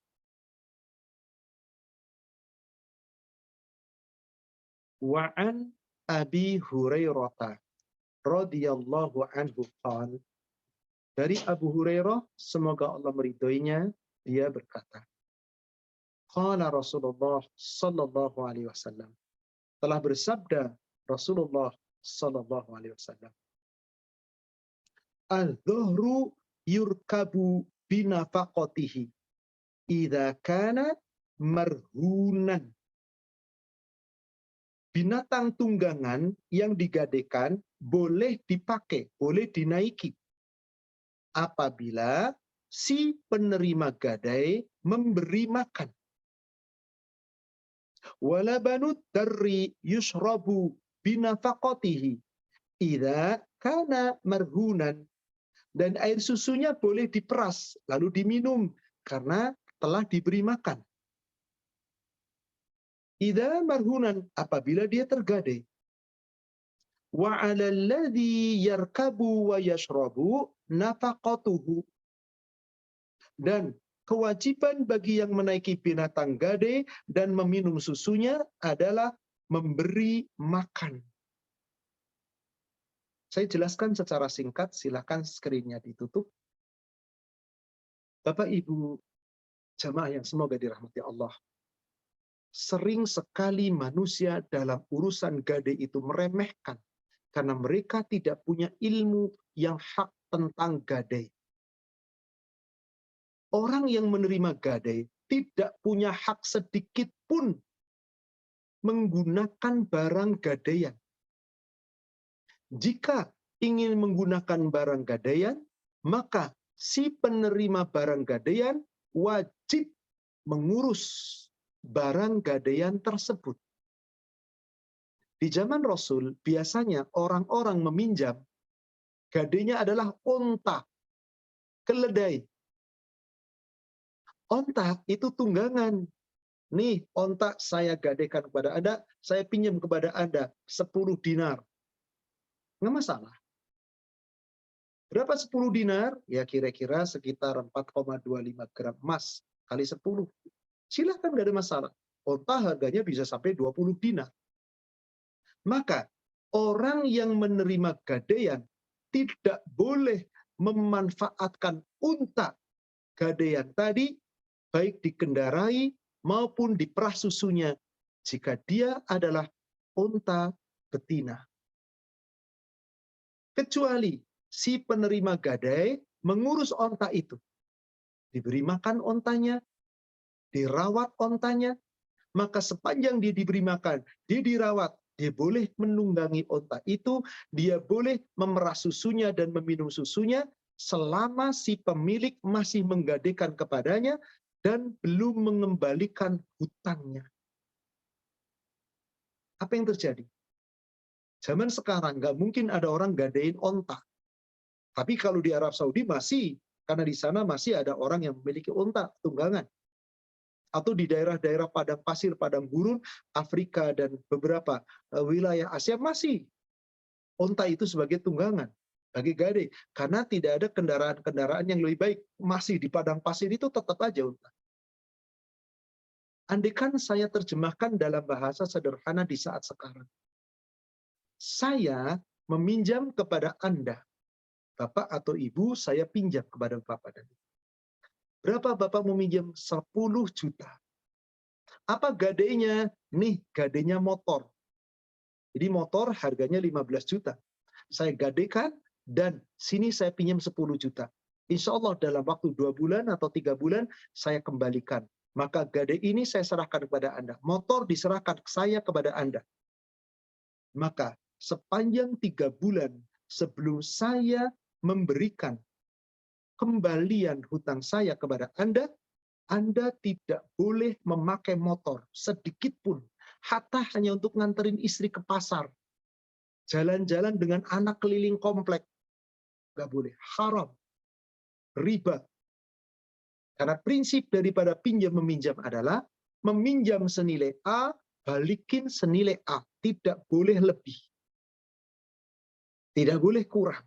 Wa'an Abi Hurairah radhiyallahu anhu qala, dari Abu Hurairah semoga Allah meridhoinya, dia berkata, qala Rasulullah sallallahu alaihi wasallam, telah bersabda Rasulullah sallallahu alaihi wasallam, al-dhuhru yurkabu binafaqatihi idza kana marhunan. Binatang tunggangan yang digadekan boleh dipakai, boleh dinaiki apabila si penerima gadai memberi makan. Wala banud darri yushrabu binafaqatihi idza kana marhunan. Dan air susunya boleh diperas lalu diminum karena telah diberi makan. Idza marhunan, apabila dia tergadai. Wa 'alal ladzi yarkabu wa yashrabu nafaqatuhu. Dan kewajiban bagi yang menaiki binatang gadai dan meminum susunya adalah memberi makan. Saya jelaskan secara singkat, silakan screen-nya ditutup. Bapak Ibu jamaah yang semoga dirahmati Allah. Sering sekali manusia dalam urusan gadai itu meremehkan karena mereka tidak punya ilmu yang hak tentang gadai. Orang yang menerima gadai tidak punya hak sedikit pun menggunakan barang gadaian. Jika ingin menggunakan barang gadaian, maka si penerima barang gadaian wajib mengurus barang gadaian tersebut. Di zaman Rasul, biasanya orang-orang meminjam, gadainya adalah onta, keledai. Onta itu tunggangan. Nih, onta saya gadaikan kepada Anda, saya pinjam kepada Anda 10 dinar. Nggak masalah. Berapa 10 dinar? Ya kira-kira sekitar 4,25 gram emas kali 10. Silahkan, nggak ada masalah. Onta harganya bisa sampai 20 dinar. Maka orang yang menerima gadaian tidak boleh memanfaatkan unta gadaian tadi, baik dikendarai maupun diperah susunya, jika dia adalah unta betina. Kecuali si penerima gadai mengurus onta itu. Diberi makan ontanya, dirawat ontanya, maka sepanjang dia diberi makan, dia dirawat, dia boleh menunggangi onta itu, dia boleh memerah susunya dan meminum susunya, selama si pemilik masih menggadaikan kepadanya, dan belum mengembalikan hutangnya. Apa yang terjadi? Zaman sekarang nggak mungkin ada orang gadein onta. Tapi kalau di Arab Saudi masih, karena di sana masih ada orang yang memiliki onta tunggangan. Atau di daerah-daerah padang pasir, padang gurun, Afrika dan beberapa wilayah Asia masih onta itu sebagai tunggangan, bagi gade. Karena tidak ada kendaraan-kendaraan yang lebih baik. Masih di padang pasir itu tetap aja onta. Andaikan saya terjemahkan dalam bahasa sederhana di saat sekarang. Saya meminjam kepada Anda, Bapak atau Ibu, saya pinjam kepada Bapak dan Ibu. Berapa Bapak meminjam? 10 juta. Apa gadenya? Nih, gadenya motor. Jadi motor harganya 15 juta. Saya gadekan dan sini saya pinjam 10 juta. Insya Allah dalam waktu 2 bulan atau 3 bulan saya kembalikan. Maka gade ini saya serahkan kepada Anda. Motor diserahkan saya kepada Anda. Maka sepanjang 3 bulan sebelum saya memberikan kembalian hutang saya kepada Anda tidak boleh memakai motor sedikit pun. Hatta hanya untuk nganterin istri ke pasar. Jalan-jalan dengan anak keliling komplek. Nggak boleh. Haram. Riba. Karena prinsip daripada pinjam-meminjam adalah meminjam senilai A, balikin senilai A. Tidak boleh lebih. Tidak boleh kurang.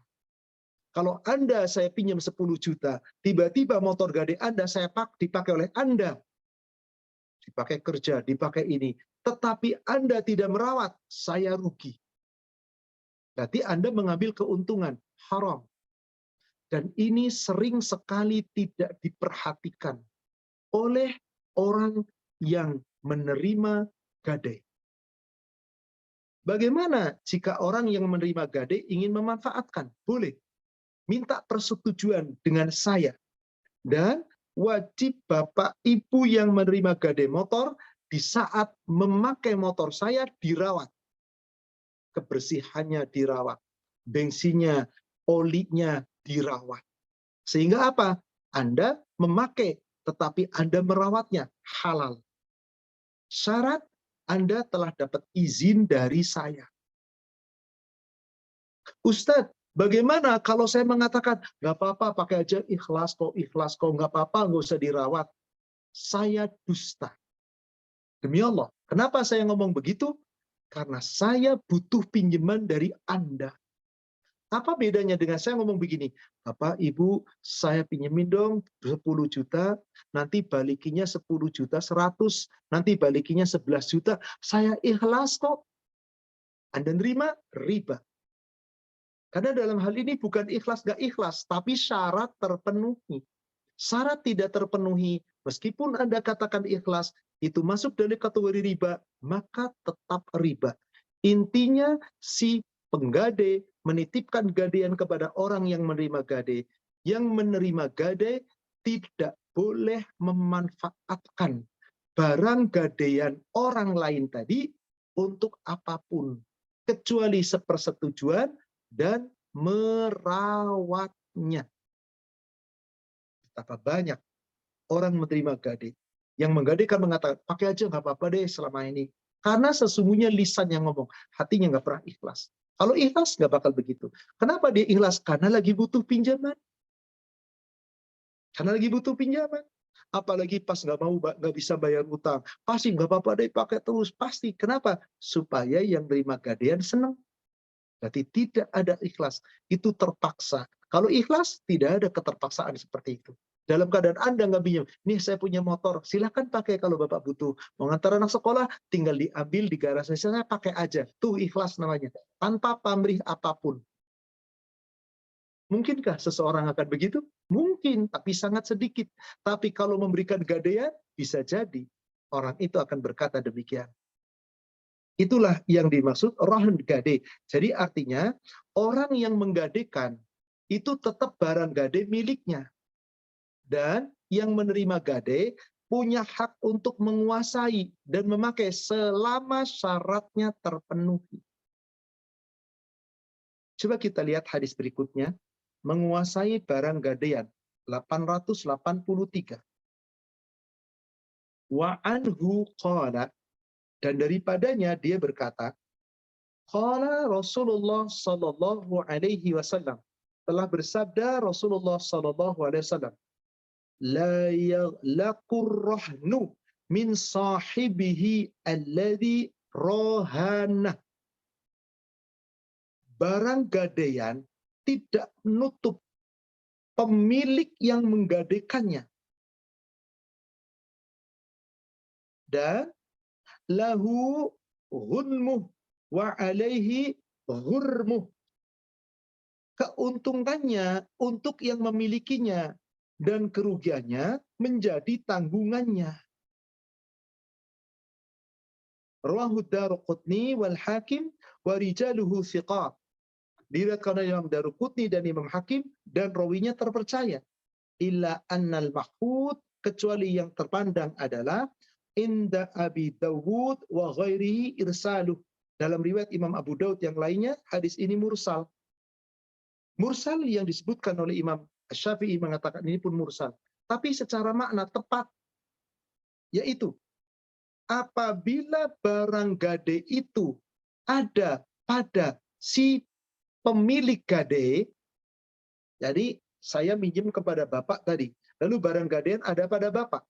Kalau Anda saya pinjam 10 juta, tiba-tiba motor gade Anda saya dipakai oleh Anda. Dipakai kerja, dipakai ini. Tetapi Anda tidak merawat, saya rugi. Berarti Anda mengambil keuntungan, haram. Dan ini sering sekali tidak diperhatikan oleh orang yang menerima gade. Bagaimana jika orang yang menerima gade ingin memanfaatkan? Boleh. Minta persetujuan dengan saya. Dan wajib Bapak Ibu yang menerima gade motor, di saat memakai motor saya dirawat. Kebersihannya dirawat. Bensinnya, olinya dirawat. Sehingga apa? Anda memakai, tetapi Anda merawatnya halal. Syarat Anda telah dapat izin dari saya. Ustadz, bagaimana kalau saya mengatakan, nggak apa-apa, pakai aja ikhlas kok, nggak apa-apa, nggak usah dirawat. Saya dusta. Demi Allah. Kenapa saya ngomong begitu? Karena saya butuh pinjaman dari Anda. Apa bedanya dengan saya ngomong begini, Bapak, Ibu, saya pinjemin dong 10 juta, nanti balikinya 10 juta 100, nanti balikinya 11 juta, saya ikhlas kok. Anda nerima? Riba. Karena dalam hal ini bukan ikhlas gak ikhlas, tapi syarat terpenuhi. Syarat tidak terpenuhi, meskipun Anda katakan ikhlas, itu masuk dari kategori riba, maka tetap riba. Intinya si penggade menitipkan gadean kepada orang yang menerima gade. Yang menerima gade tidak boleh memanfaatkan barang gadean orang lain tadi untuk apapun, kecuali sepersetujuan dan merawatnya. Betapa banyak orang menerima gade. Yang menggadekan mengatakan, pakai aja nggak apa-apa deh selama ini. Karena sesungguhnya lisan yang ngomong, hatinya nggak pernah ikhlas. Kalau ikhlas nggak bakal begitu. Kenapa dia ikhlas? Karena lagi butuh pinjaman. Karena lagi butuh pinjaman. Apalagi pas nggak bisa bayar utang. Pasti nggak apa-apa deh, pakai terus. Pasti. Kenapa? Supaya yang terima gadean senang. Berarti tidak ada ikhlas. Itu terpaksa. Kalau ikhlas, tidak ada keterpaksaan seperti itu. Dalam keadaan Anda nggak pinjam, nih saya punya motor, silahkan pakai kalau Bapak butuh. Mau ngantar anak sekolah, tinggal diambil di garasi saya pakai aja. Tuh ikhlas namanya. Tanpa pamrih apapun. Mungkinkah seseorang akan begitu? Mungkin, tapi sangat sedikit. Tapi kalau memberikan gadean, bisa jadi orang itu akan berkata demikian. Itulah yang dimaksud rahan gade. Jadi artinya orang yang menggadekan itu tetap barang gade miliknya. Dan yang menerima gade punya hak untuk menguasai dan memakai selama syaratnya terpenuhi. Coba kita lihat hadis berikutnya. Menguasai barang gadean 883. Wa anhu qala, dan daripadanya dia berkata, qala Rasulullah sallallahu alaihi wasallam, telah bersabda Rasulullah sallallahu alaihi wasallam, la yaghlaqur rahnu min sahibihi alladhi rohana. Barang gadaian tidak menutup pemilik yang menggadaikannya. Dan lahu ghunmuh wa alaihi ghurmuh. Keuntungannya untuk yang memilikinya dan kerugiannya menjadi tanggungannya. Rawahu Daruqutni wal Hakim wa rijaluhu thiqat. Diriwayatkan oleh Imam Daruqutni dan Imam Hakim dan rawinya terpercaya. Illa annal mahfud, kecuali yang terpandang adalah inda Abi Dawud wa ghairihi irsaluh. Dalam riwayat Imam Abu Daud yang lainnya, hadis ini mursal. Mursal yang disebutkan oleh Imam Syafi'i mengatakan ini pun mursal. Tapi secara makna tepat. Yaitu, apabila barang gade itu ada pada si pemilik gade, jadi saya minjem kepada Bapak tadi, lalu barang gadean ada pada Bapak.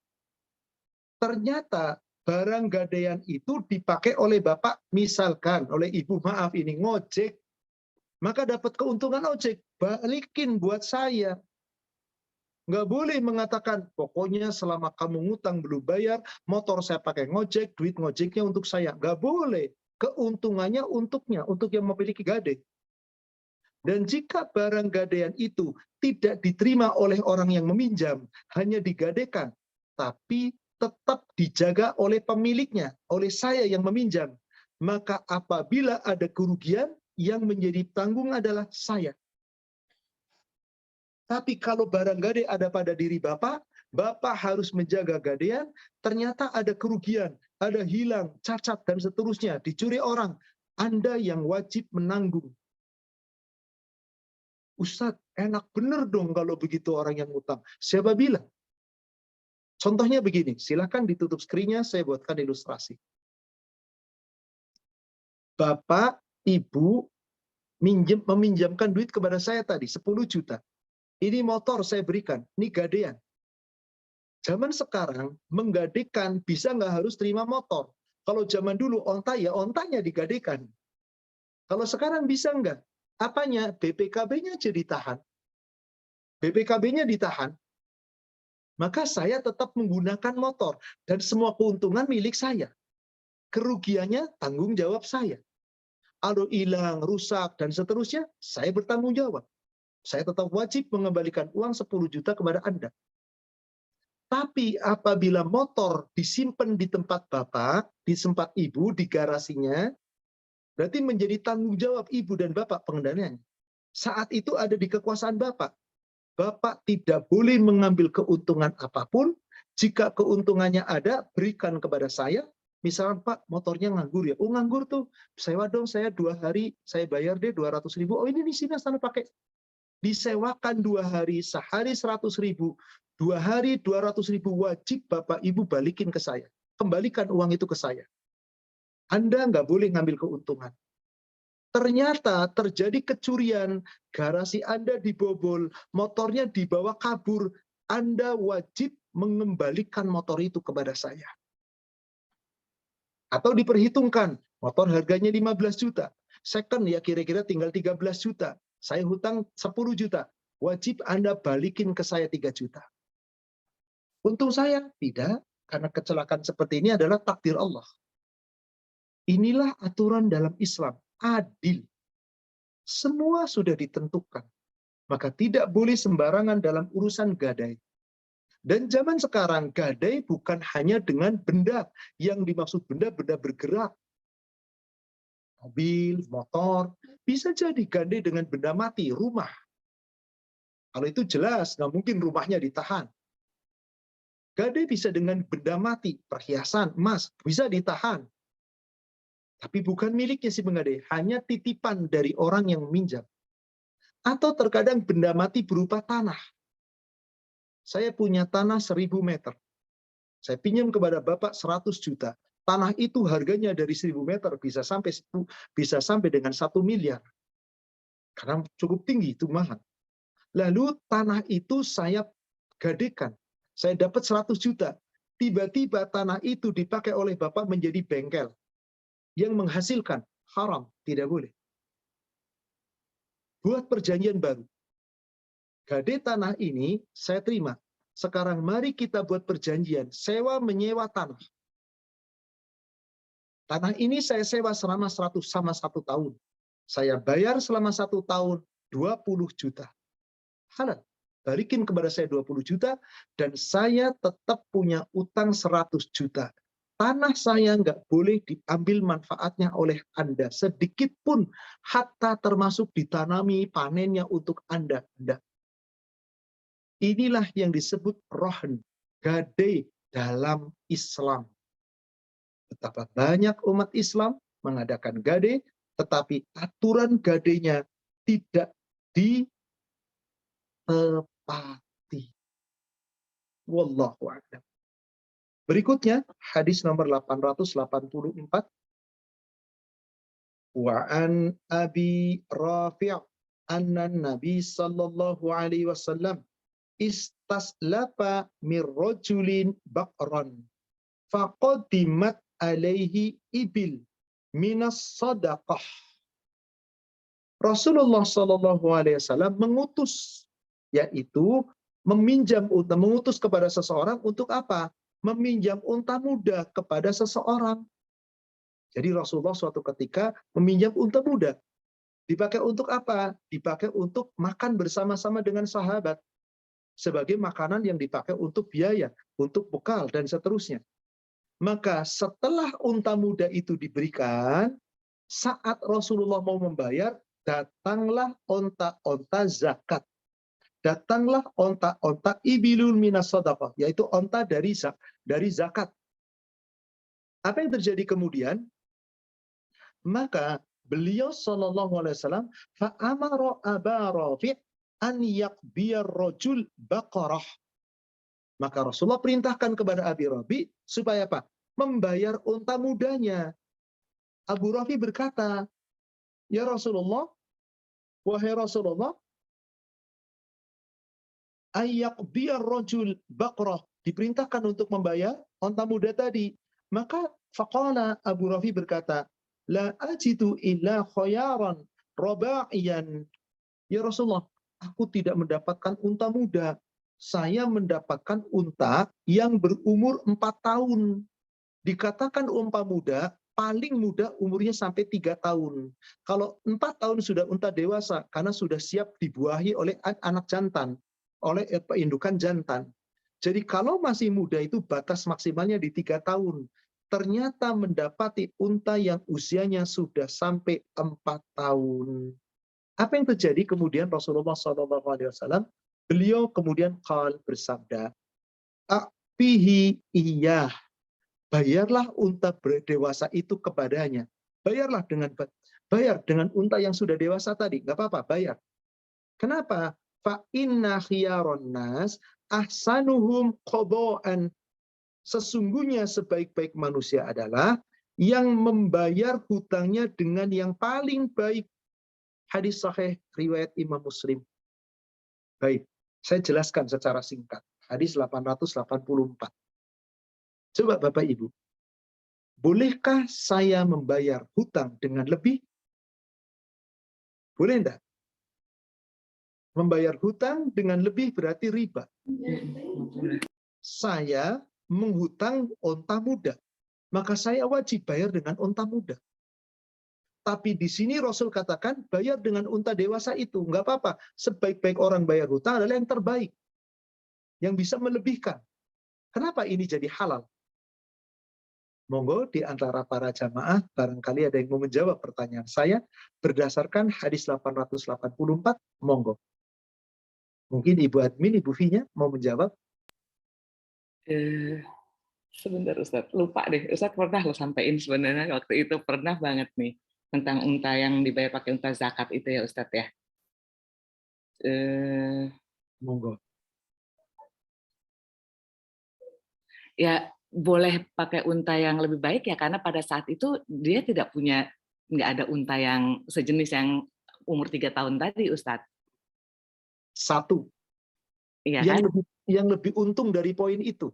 Ternyata barang gadean itu dipakai oleh Bapak, misalkan oleh Ibu, maaf ini ngojek, maka dapat keuntungan ojek, balikin buat saya. Nggak boleh mengatakan, pokoknya selama kamu ngutang belum bayar, motor saya pakai ngojek, duit ngojeknya untuk saya. Nggak boleh. Keuntungannya untuknya, untuk yang memiliki gade. Dan jika barang gadean itu tidak diterima oleh orang yang meminjam, hanya digadekan, tapi tetap dijaga oleh pemiliknya, oleh saya yang meminjam, maka apabila ada kerugian, yang menjadi tanggung adalah saya. Tapi kalau barang gade ada pada diri Bapak, Bapak harus menjaga gadean, ternyata ada kerugian, ada hilang, cacat, dan seterusnya, dicuri orang, Anda yang wajib menanggung. Ustadz, enak bener dong kalau begitu orang yang ngutang. Siapa bilang? Contohnya begini, silakan ditutup screen-nya, saya buatkan ilustrasi. Bapak, Ibu, meminjamkan duit kepada saya tadi, 10 juta. Ini motor saya berikan, ini gadean. Zaman sekarang, menggadekan bisa nggak harus terima motor. Kalau zaman dulu onta, ya ontanya digadekan. Kalau sekarang bisa nggak? Apanya? BPKB-nya aja ditahan. BPKB-nya ditahan. Maka saya tetap menggunakan motor. Dan semua keuntungan milik saya. Kerugiannya tanggung jawab saya. Kalau hilang, rusak, dan seterusnya, saya bertanggung jawab. Saya tetap wajib mengembalikan uang 10 juta kepada Anda. Tapi apabila motor disimpan di tempat Bapak, di tempat Ibu, di garasinya, berarti menjadi tanggung jawab Ibu dan Bapak pengendaliannya. Saat itu ada di kekuasaan Bapak. Bapak tidak boleh mengambil keuntungan apapun. Jika keuntungannya ada, berikan kepada saya. Misalnya, Pak, motornya nganggur ya. Oh, nganggur tuh. Sewa dong, saya 2 hari, saya bayar deh 200.000. Oh, ini di sini sana pakai. Disewakan 2 hari, sehari 100.000. 2 hari 200.000, wajib Bapak Ibu balikin ke saya. Kembalikan uang itu ke saya. Anda nggak boleh ngambil keuntungan. Ternyata terjadi kecurian, garasi Anda dibobol, motornya dibawa kabur, Anda wajib mengembalikan motor itu kepada saya. Atau diperhitungkan, motor harganya 15 juta, second ya kira-kira tinggal 13 juta, saya hutang 10 juta, wajib Anda balikin ke saya 3 juta. Untung saya? Tidak, karena kecelakaan seperti ini adalah takdir Allah. Inilah aturan dalam Islam, adil. Semua sudah ditentukan. Maka tidak boleh sembarangan dalam urusan gadai. Dan zaman sekarang, gadai bukan hanya dengan benda. Yang dimaksud benda bergerak. Mobil, motor, bisa jadi gadai dengan benda mati, rumah. Kalau itu jelas, nggak mungkin rumahnya ditahan. Gadai bisa dengan benda mati, perhiasan, emas, bisa ditahan. Tapi bukan miliknya si penggadai, hanya titipan dari orang yang meminjam. Atau terkadang benda mati berupa tanah. Saya punya tanah 1000 meter. Saya pinjam kepada Bapak 100 juta. Tanah itu harganya dari 1000 meter bisa sampai dengan 1 miliar. Karena cukup tinggi, itu mahal. Lalu tanah itu saya gadekan. Saya dapat 100 juta. Tiba-tiba tanah itu dipakai oleh Bapak menjadi bengkel yang menghasilkan. Haram, tidak boleh. Buat perjanjian baru. Gade tanah ini saya terima. Sekarang mari kita buat perjanjian sewa menyewa tanah. Tanah ini saya sewa selama 100 sama 1 tahun. Saya bayar selama 1 tahun 20 juta. Halal. Balikin kepada saya 20 juta dan saya tetap punya utang 100 juta. Tanah saya nggak boleh diambil manfaatnya oleh Anda sedikit pun, hatta termasuk ditanami panennya untuk Anda. Inilah yang disebut rohn, gade dalam Islam. Betapa banyak umat Islam mengadakan gade, tetapi aturan gadenya tidak ditepati. Wallahu a'lam. Berikutnya, hadis nomor 884. Wa an Abi Rafi' anna Nabi sallallahu alaihi wasallam istaslafa mir rajulin baqran faqadimat alaihi ibil minas sadaqah. Rasulullah sallallahu alaihi wasallam mengutus, yaitu mengutus kepada seseorang untuk apa? Meminjam unta muda kepada seseorang. Jadi Rasulullah suatu ketika meminjam unta muda. Dipakai untuk apa? Dipakai untuk makan bersama-sama dengan sahabat. Sebagai makanan yang dipakai untuk biaya, untuk bekal, dan seterusnya. Maka setelah unta muda itu diberikan, saat Rasulullah mau membayar, datanglah onta-onta zakat. Datanglah onta-onta ibilul minas sadaqah, yaitu onta dari zakat. Apa yang terjadi kemudian? Maka beliau sallallahu alaihi wasallam fa'amara Aba Rafi' an yaqbiyar rajul baqarah. Maka Rasulullah perintahkan kepada Abi Rafi supaya apa? Membayar unta mudanya. Abu Rafi berkata, "Ya Rasulullah, wahai Rasulullah, ayyaqbiyar rajul baqarah." Diperintahkan untuk membayar unta muda tadi. Maka faqala Abu Rafi berkata, "La ajidu illa khayaran raba'iyan." Ya Rasulullah, aku tidak mendapatkan unta muda. Saya mendapatkan unta yang berumur 4 tahun. Dikatakan unta muda, paling muda umurnya sampai 3 tahun. Kalau 4 tahun sudah unta dewasa, karena sudah siap dibuahi oleh anak jantan, oleh indukan jantan. Jadi kalau masih muda itu batas maksimalnya di 3 tahun. Ternyata mendapati unta yang usianya sudah sampai 4 tahun. Apa yang terjadi kemudian Rasulullah SAW? Beliau kemudian bersabda, "A'fihi iyah." Bayarlah unta dewasa itu kepadanya. Bayar dengan unta yang sudah dewasa tadi. Nggak apa-apa, bayar. Kenapa? Fa inna khiyaron nas ahsanuhum qada'an. Sesungguhnya sebaik-baik manusia adalah yang membayar hutangnya dengan yang paling baik. Hadis sahih riwayat Imam Muslim. Baik, saya jelaskan secara singkat. Hadis 884. Coba Bapak Ibu, bolehkah saya membayar hutang dengan lebih? Boleh enggak? Membayar hutang dengan lebih berarti riba. Saya menghutang unta muda, maka saya wajib bayar dengan unta muda. Tapi di sini Rasul katakan bayar dengan unta dewasa itu. Enggak apa-apa. Sebaik-baik orang bayar hutang adalah yang terbaik. Yang bisa melebihkan. Kenapa ini jadi halal? Monggo di antara para jamaah, barangkali ada yang mau menjawab pertanyaan saya berdasarkan hadis 884, monggo. Mungkin Ibu Admin, Ibu V-nya mau menjawab? Sebentar Ustadz, lupa deh. Ustadz pernah lo sampaikan sebenarnya waktu itu pernah banget nih tentang unta yang dibayar pakai unta zakat itu ya Ustadz ya. Monggo. Ya boleh pakai unta yang lebih baik ya karena pada saat itu dia nggak ada unta yang sejenis yang umur 3 tahun tadi, Ustadz. Satu, Iya kan? yang lebih untung dari poin itu.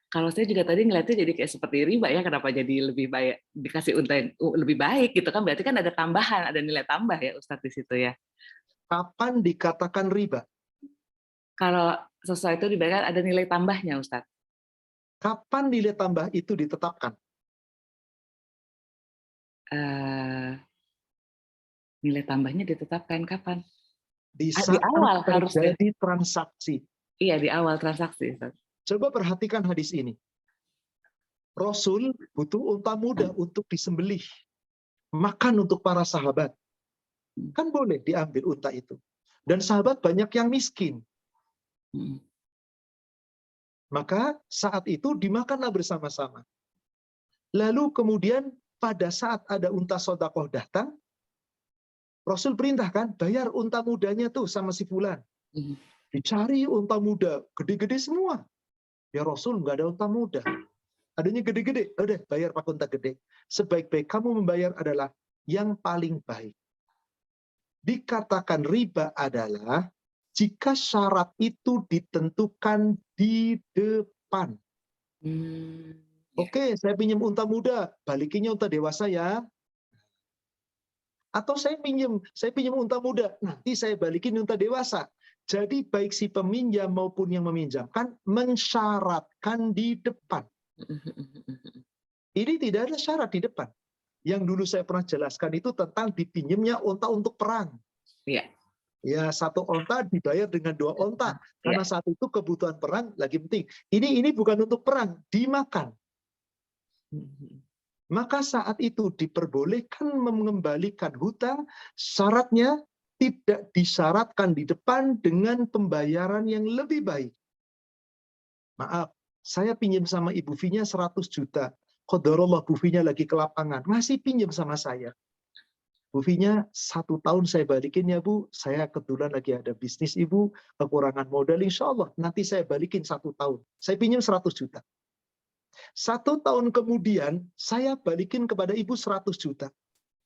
Kalau saya juga tadi ngeliatnya jadi kayak seperti riba ya, kenapa jadi lebih baik dikasih unta yang lebih baik gitu kan, berarti kan ada tambahan, ada nilai tambah ya Ustadz di situ ya. Kapan dikatakan riba? Kalau sesuatu itu dibayar ada nilai tambahnya Ustadz. Kapan nilai tambah itu ditetapkan? Nilai tambahnya ditetapkan kapan? Di Di saat awal harusnya. terjadi transaksi. Iya, di awal transaksi. Coba perhatikan hadis ini. Rasul butuh unta muda untuk disembelih. Makan untuk para sahabat. Kan boleh diambil unta itu. Dan sahabat banyak yang miskin. Maka saat itu dimakanlah bersama-sama. Lalu kemudian pada saat ada unta sodakoh datang, Rasul perintahkan, bayar unta mudanya tuh sama si fulan. Dicari unta muda, gede-gede semua. Ya Rasul nggak ada unta muda. Adanya gede-gede, udah bayar pakai unta gede. Sebaik-baik kamu membayar adalah yang paling baik. Dikatakan riba adalah jika syarat itu ditentukan di depan. Oke, saya pinjam unta muda, balikinnya unta dewasa ya. Atau saya pinjam unta muda, nanti saya balikin unta dewasa. Jadi baik si peminjam maupun yang meminjamkan mensyaratkan di depan. Ini tidak ada syarat di depan. Yang dulu saya pernah jelaskan itu tentang dipinjamnya unta untuk perang. Iya. Ya, satu unta dibayar dengan 2 unta. Karena saat itu kebutuhan perang lagi penting. Ini bukan untuk perang, dimakan. Maka saat itu diperbolehkan mengembalikan hutang, syaratnya tidak disyaratkan di depan dengan pembayaran yang lebih baik. Maaf, saya pinjam sama Ibu Vinya 100 juta. Qadarullah Bu Vinya lagi ke lapangan, masih pinjam sama saya. Bu Vinya, 1 tahun saya balikin ya Bu, saya kebetulan lagi ada bisnis Ibu, kekurangan modal, insya Allah nanti saya balikin 1 tahun. Saya pinjam 100 juta. 1 tahun kemudian, saya balikin kepada Ibu 100 juta.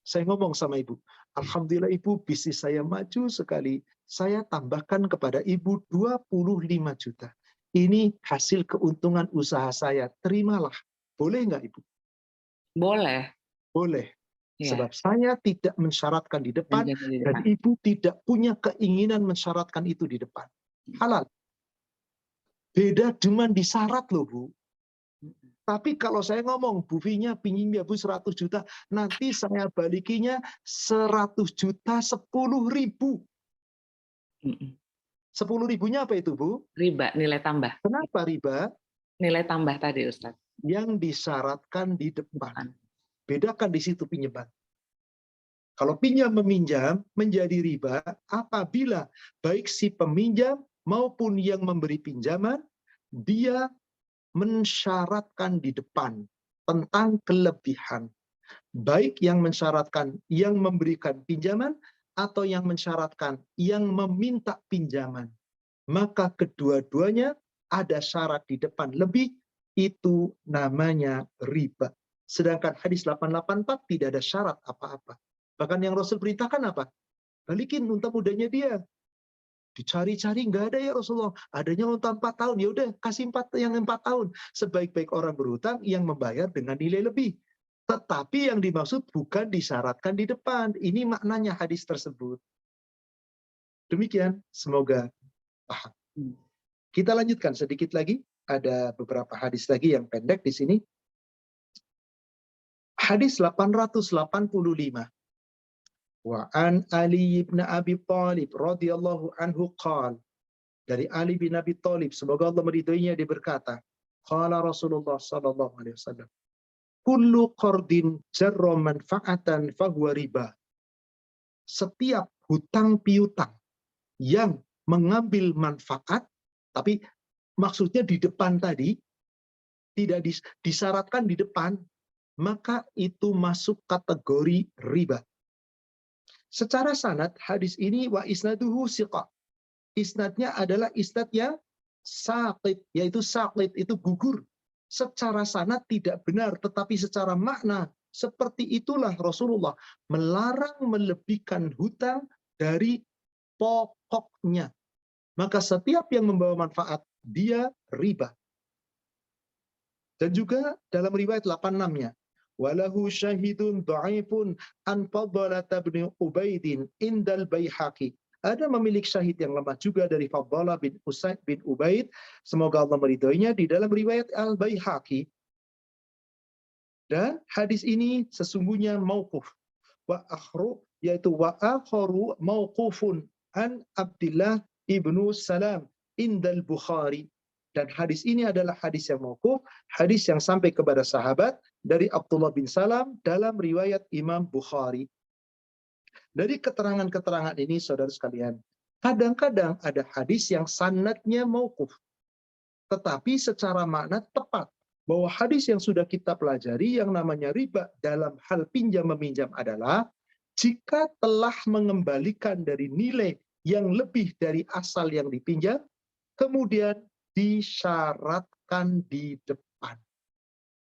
Saya ngomong sama Ibu, Alhamdulillah Ibu, bisnis saya maju sekali. Saya tambahkan kepada Ibu 25 juta. Ini hasil keuntungan usaha saya. Terimalah. Boleh nggak Ibu? Boleh. Boleh. Ya. Sebab saya tidak mensyaratkan di depan, dan Ibu tidak punya keinginan mensyaratkan itu di depan. Halal. Beda dengan disyarat loh Bu. Tapi kalau saya ngomong, Bu Vinya pinjam ya Bu 100 juta, nanti saya balikinya 100 juta 10.000. 10.000-nya apa itu Bu? Riba, nilai tambah. Kenapa riba? Nilai tambah tadi Ustaz. Yang disyaratkan di depan. Bedakan di situ pinjaman. Kalau pinjam meminjam menjadi riba apabila baik si peminjam maupun yang memberi pinjaman, dia mensyaratkan di depan tentang kelebihan. Baik yang mensyaratkan yang memberikan pinjaman atau yang mensyaratkan yang meminta pinjaman. Maka kedua-duanya ada syarat di depan lebih, itu namanya riba. Sedangkan hadis 884 tidak ada syarat apa-apa. Bahkan yang Rasul perintahkan apa? Balikin unta mudanya dia. Dicari-cari nggak ada ya Rasulullah. Adanya unta 4 tahun. Ya udah kasih 4 tahun. Sebaik-baik orang berhutang yang membayar dengan nilai lebih. Tetapi yang dimaksud bukan disyaratkan di depan. Ini maknanya hadis tersebut. Demikian, semoga paham. Kita lanjutkan sedikit lagi. Ada beberapa hadis lagi yang pendek di sini. Hadis 885. Wa an Ali bin Abi Thalib radhiyallahu anhu qala, dari Ali bin Abi Thalib semoga Allah meridhoinya, dia berkata, qala Rasulullah sallallahu alaihi wasallam, kullu qardin jarra manfa'atan fahuwa riba. Setiap hutang piutang yang mengambil manfaat, tapi maksudnya di depan tadi, tidak disyaratkan di depan, maka itu masuk kategori riba. Secara sanad hadis ini wa isnaduhu siqah. isnadnya adalah isnad yang saqit, yaitu saqit itu gugur. Secara sanad tidak benar, tetapi secara makna seperti itulah Rasulullah melarang melebihkan hutang dari pokoknya. Maka setiap yang membawa manfaat, dia riba. Dan juga dalam riwayat 86-nya, walahu syahidun dha'ifun an Faddalah bin Ubaidin indal Baihaqi. Ada memiliki syahid yang lemah juga dari Faddalah bin Usaid bin Ubaid, semoga Allah meridhoinya, di dalam riwayat Al-Baihaqi. Dan hadis ini sesungguhnya mauquf. Wa akhru, yaitu wa akharu mauqufun an Abdullah ibnu Salam indal Bukhari. Dan hadis ini adalah hadis yang mauquf, hadis yang sampai kepada sahabat dari Abdullah bin Salam dalam riwayat Imam Bukhari. Dari keterangan-keterangan ini, saudara sekalian, kadang-kadang ada hadis yang sanadnya mauquf, tetapi secara makna tepat. Bahwa hadis yang sudah kita pelajari yang namanya riba dalam hal pinjam meminjam adalah jika telah mengembalikan dari nilai yang lebih dari asal yang dipinjam, kemudian disyaratkan di depan.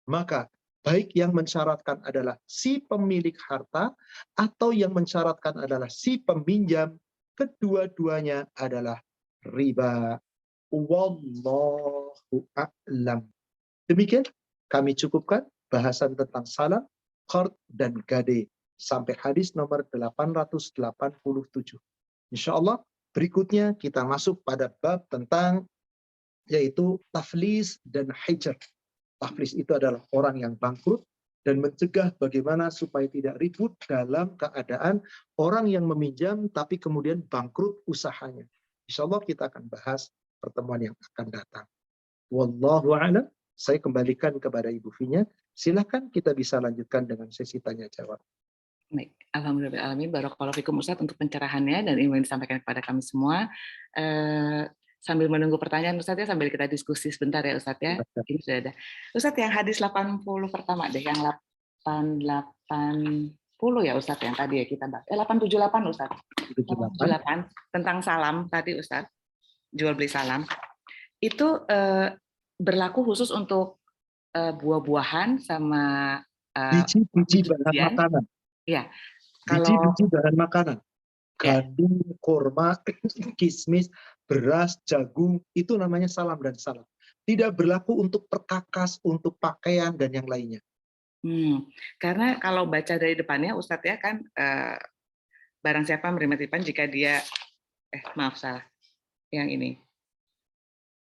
Maka baik yang mensyaratkan adalah si pemilik harta atau yang mensyaratkan adalah si peminjam, kedua-duanya adalah riba. Wallahu a'lam. Demikian kami cukupkan bahasan tentang salam, qard, dan gade sampai hadis nomor 887. Insya Allah berikutnya kita masuk pada bab tentang yaitu taflis dan hijar. Taflis itu adalah orang yang bangkrut dan mencegah bagaimana supaya tidak ribut dalam keadaan orang yang meminjam tapi kemudian bangkrut usahanya. Insya Allah kita akan bahas pertemuan yang akan datang. Wallahu a'lam. Saya kembalikan kepada Ibu Finya. Silakan kita bisa lanjutkan dengan sesi tanya jawab. Baik, alhamdulillah, barakallahu fikum Ustaz untuk pencerahannya dan ilmu yang disampaikan kepada kami semua. Sambil menunggu pertanyaan Ustaz ya, sambil kita diskusi sebentar ya Ustaz ya. Ini sudah ada. Ustaz yang hadis 80 pertama deh, yang 880 ya Ustaz yang tadi ya kita bahas. 878 Ustaz. 878 tentang salam tadi Ustaz. Jual beli salam. Itu berlaku khusus untuk buah-buahan sama biji-biji bahan makanan. Ya. Biji-biji bahan makanan. Ya. Gandum, kurma, kismis, beras, jagung, itu namanya salam dan salam. Tidak berlaku untuk perkakas, untuk pakaian dan yang lainnya. Karena kalau baca dari depannya Ustadz ya kan barang siapa menerima titipan jika dia maaf salah yang ini.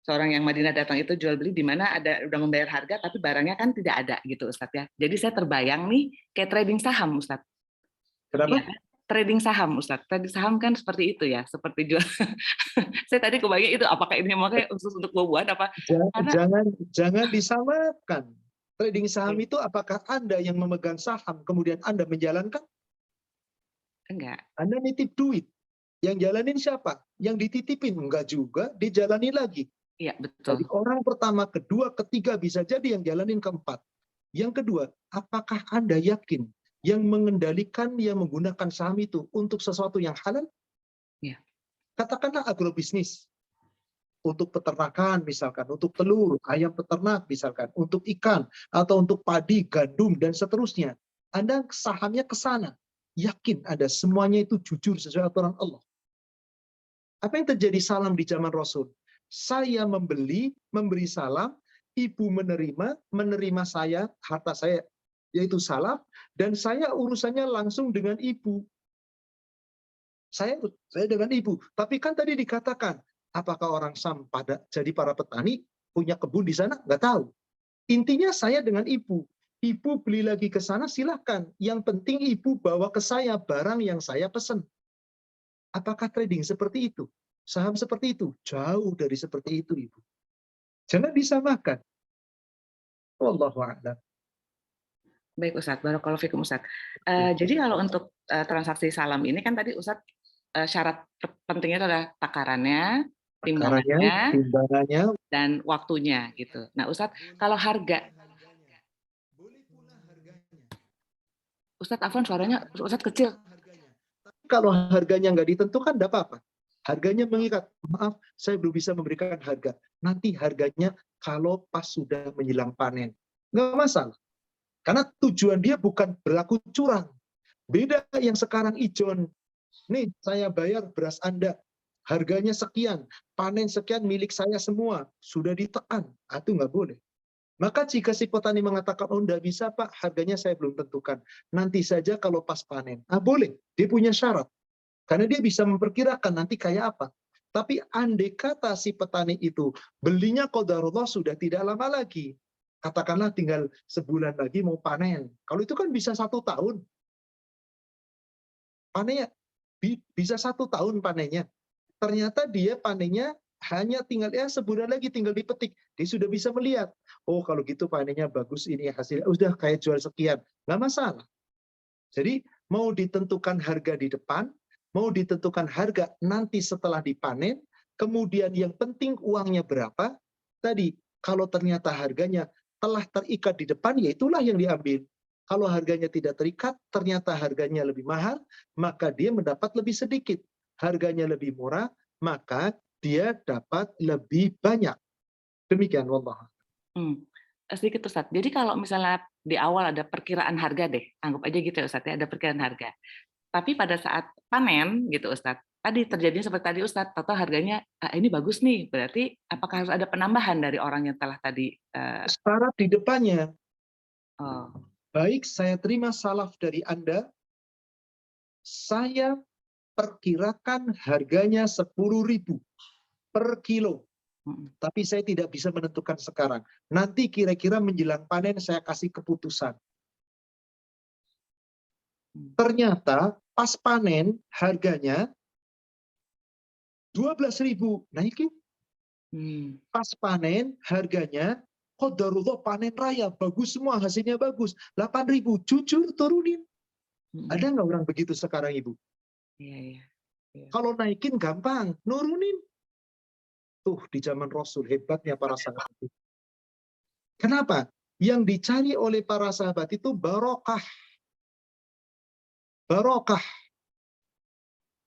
Seorang yang Madinah datang itu jual beli di mana ada udah membayar harga tapi barangnya kan tidak ada gitu Ustadz ya. Jadi saya terbayang nih kayak trading saham Ustadz. Kenapa? Ya, trading saham Ustadz. Trading saham kan seperti itu ya, seperti jual. Saya tadi kebayang itu apakah ini makanya khusus untuk buah-buahan apa? Jangan disamakan. Trading saham itu apakah Anda yang memegang saham kemudian Anda menjalankan? Enggak. Anda nitip duit. Yang jalanin siapa? Yang dititipin? Enggak juga, dijalani lagi. Iya, betul. Jadi orang pertama, kedua, ketiga bisa jadi yang jalanin keempat. Yang kedua, apakah Anda yakin yang mengendalikan, yang menggunakan saham itu untuk sesuatu yang halal? Ya. Katakanlah agrobisnis. Untuk peternakan misalkan, untuk telur, ayam peternak misalkan, untuk ikan, atau untuk padi, gandum, dan seterusnya. Anda sahamnya ke sana. Yakin Anda semuanya itu jujur sesuai aturan Allah. Apa yang terjadi salam di zaman Rasul? Saya memberi salam, ibu menerima saya, harta saya, yaitu salam, dan saya urusannya langsung dengan ibu. Saya dengan ibu. Tapi kan tadi dikatakan, apakah orang Sam jadi para petani, punya kebun di sana? Nggak tahu. Intinya saya dengan ibu. Ibu beli lagi ke sana, silahkan. Yang penting ibu bawa ke saya barang yang saya pesan. Apakah trading seperti itu? Saham seperti itu? Jauh dari seperti itu, Ibu. Jangan disamakan. Wallahu a'lam. Baik Ustadz, barakallahu fikum Ustadz. Jadi kalau untuk transaksi salam ini kan tadi Ustadz syarat pentingnya adalah takarannya, timbangannya, dan waktunya gitu. Nah Ustadz, kalau harga, Ustadz Afwan suaranya Ustadz kecil. Kalau harganya nggak ditentukan, nggak apa-apa. Harganya mengikat. Maaf, saya belum bisa memberikan harga. Nanti harganya kalau pas sudah menjelang panen. Nggak masalah. Karena tujuan dia bukan berlaku curang. Beda yang sekarang ijon. Nih, saya bayar beras Anda. Harganya sekian. Panen sekian milik saya semua. Sudah ditekan. Itu nggak boleh. Maka jika si petani mengatakan, oh enggak bisa Pak, harganya saya belum tentukan. Nanti saja kalau pas panen. Boleh. Dia punya syarat. Karena dia bisa memperkirakan nanti kayak apa. Tapi andai kata si petani itu belinya qadarullah sudah tidak lama lagi. Katakanlah tinggal sebulan lagi mau panen. Kalau itu kan bisa 1 tahun. Panennya bisa 1 tahun panennya. Ternyata dia panennya hanya tinggal sebulan lagi tinggal dipetik. Dia sudah bisa melihat. Oh kalau gitu panennya bagus ini hasilnya. Udah kayak jual sekian. Nggak masalah. Jadi mau ditentukan harga di depan, mau ditentukan harga nanti setelah dipanen, kemudian yang penting uangnya berapa, tadi kalau ternyata harganya telah terikat di depan, ya itulah yang diambil. Kalau harganya tidak terikat, ternyata harganya lebih mahal, maka dia mendapat lebih sedikit. Harganya lebih murah, maka dia dapat lebih banyak. Demikian, wallah. Sedikit Ustadz. Jadi kalau misalnya di awal ada perkiraan harga deh, anggap aja gitu ya Ustadz ya, ada perkiraan harga. Tapi pada saat panen gitu Ustadz, tadi terjadinya seperti tadi Ustadz, atau harganya ini bagus nih, berarti apakah harus ada penambahan dari orang yang telah tadi? Syarat di depannya. Oh. Baik, saya terima salaf dari Anda, saya perkirakan harganya 10.000 per kilo. Tapi saya tidak bisa menentukan sekarang. Nanti kira-kira menjelang panen saya kasih keputusan. Ternyata pas panen harganya 12.000, naikin. Pas panen harganya qadarullah panen raya, bagus semua, hasilnya bagus. 8.000, jujur turunin. Ada nggak orang begitu sekarang Ibu? Iya. Kalau naikin gampang, nurunin. Tuh di zaman Rasul hebatnya para sahabat itu. Kenapa? Yang dicari oleh para sahabat itu barokah. Barokah.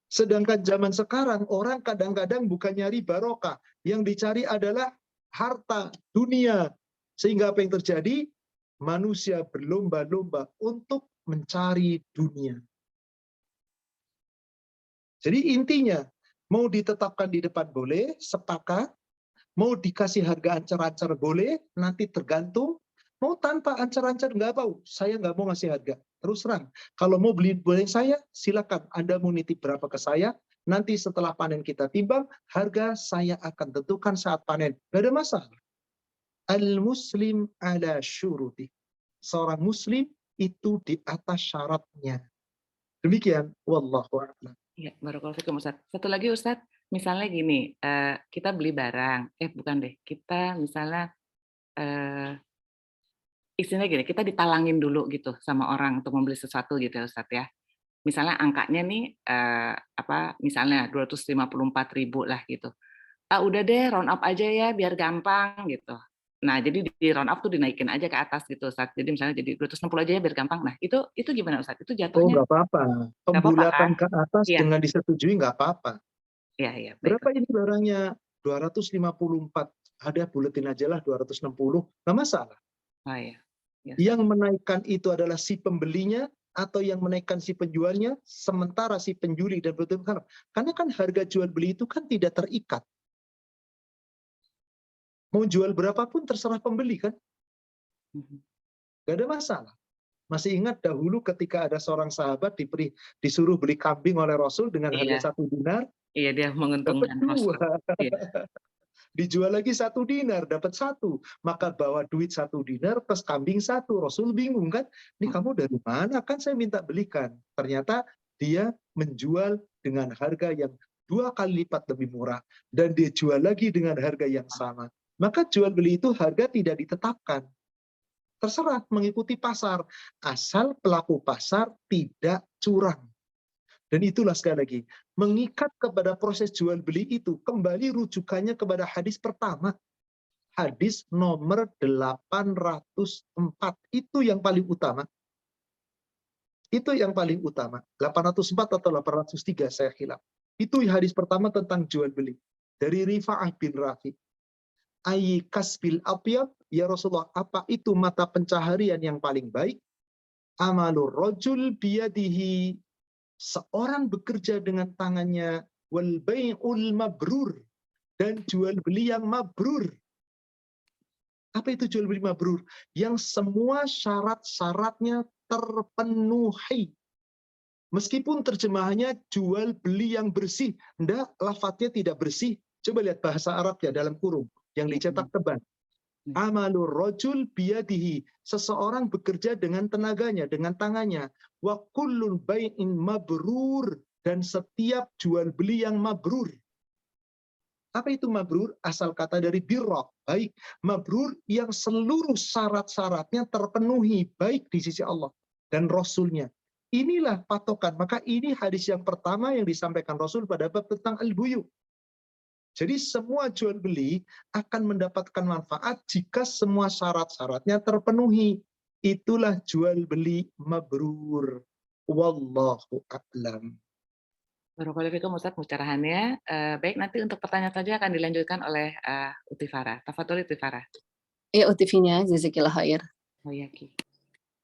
Sedangkan zaman sekarang orang kadang-kadang bukan nyari barokah. Yang dicari adalah harta, dunia. Sehingga apa yang terjadi? Manusia berlomba-lomba untuk mencari dunia. Jadi intinya, mau ditetapkan di depan boleh, sepakat. Mau dikasih harga ancar-ancar boleh, nanti tergantung. Mau tanpa ancar-ancar nggak mau, saya nggak mau ngasih harga. Terus terang, kalau mau beli boleh saya, silakan. Anda mau nitip berapa ke saya, nanti setelah panen kita timbang, harga saya akan tentukan saat panen. Nggak ada masalah. Al-muslim ala syuruti. Seorang muslim itu di atas syaratnya. Demikian, wallahu a'lam. Iya, barakallahu fikum Ustaz. Satu lagi Ustaz, misalnya gini, kita beli barang, bukan deh, kita misalnya istilahnya gini, kita ditalangin dulu gitu sama orang untuk membeli sesuatu gitu ya Ustaz ya. Misalnya angkanya nih misalnya 254.000 lah gitu. Udah deh round up aja ya biar gampang gitu. Nah, jadi di round up tuh dinaikin aja ke atas gitu Ustaz. Jadi misalnya jadi 260 aja ya biar gampang. Nah, itu gimana Ustaz? Itu Oh, jatuhnya nggak apa-apa. nggak apa-apa kan? Pembulatan ke atas Iya. dengan disetujui nggak apa-apa. Iya, Berapa baiklah. ini barangnya? 254. Ada buletin aja lah 260. Nggak masalah. Oh iya. Ya, Yang menaikkan itu adalah si pembelinya atau yang menaikkan si penjualnya, sementara si penjuri dan betul-betul. Karena kan harga jual beli itu kan tidak terikat. Mau jual berapapun terserah pembeli kan? Nggak ada masalah. Masih ingat dahulu ketika ada seorang sahabat disuruh beli kambing oleh Rasul dengan harga 1 dinar, Iya, dia dapat menguntungkan 2. Rasul. Iya. Dijual lagi 1 dinar, dapat 1. Maka bawa duit 1 dinar plus kambing 1. Rasul bingung kan? Ini kamu dari mana? Kan saya minta belikan. Ternyata dia menjual dengan harga yang 2 kali lipat lebih murah. Dan dia jual lagi dengan harga yang sama. Maka jual beli itu harga tidak ditetapkan. Terserah mengikuti pasar. Asal pelaku pasar tidak curang. Dan itulah sekali lagi, mengikat kepada proses jual beli itu, kembali rujukannya kepada hadis pertama. Hadis nomor 804. Itu yang paling utama. Itu yang paling utama. 804 atau 803 saya khilaf. Itu hadis pertama tentang jual beli. Dari Rifa'ah bin Rafi. Ayy kasbil atyab, ya Rasulullah, apa itu mata pencaharian yang paling baik? Amalur rajul biyadihi, seorang bekerja dengan tangannya, wal bai'ul mabrur, dan jual beli yang mabrur. Apa itu jual beli mabrur? Yang semua syarat-syaratnya terpenuhi. Meskipun terjemahannya jual beli yang bersih, enggak, lafadznya tidak bersih. Coba lihat bahasa Arabnya dalam kurung yang dicetak tebal. Amalur rajul biyadihi, seseorang bekerja dengan tenaganya, dengan tangannya. Wa kullun bai'in mabrur, dan setiap jual beli yang mabrur. Apa itu mabrur? Asal kata dari birra, baik. Mabrur yang seluruh syarat-syaratnya terpenuhi, baik di sisi Allah dan Rasulnya. Inilah patokan. Maka ini hadis yang pertama yang disampaikan Rasul pada bab tentang al-buyu. Jadi semua jual beli akan mendapatkan manfaat jika semua syarat-syaratnya terpenuhi. Itulah jual beli mabrur. Wallahu a'lam. Barakallahu fikum Ustaz pencerahannya. Baik, nanti untuk pertanyaan saja akan dilanjutkan oleh Uti Farah. Tafadhol Uti Farah. Ya, Utivinya, jazakillah khair. Oh ya, Ki.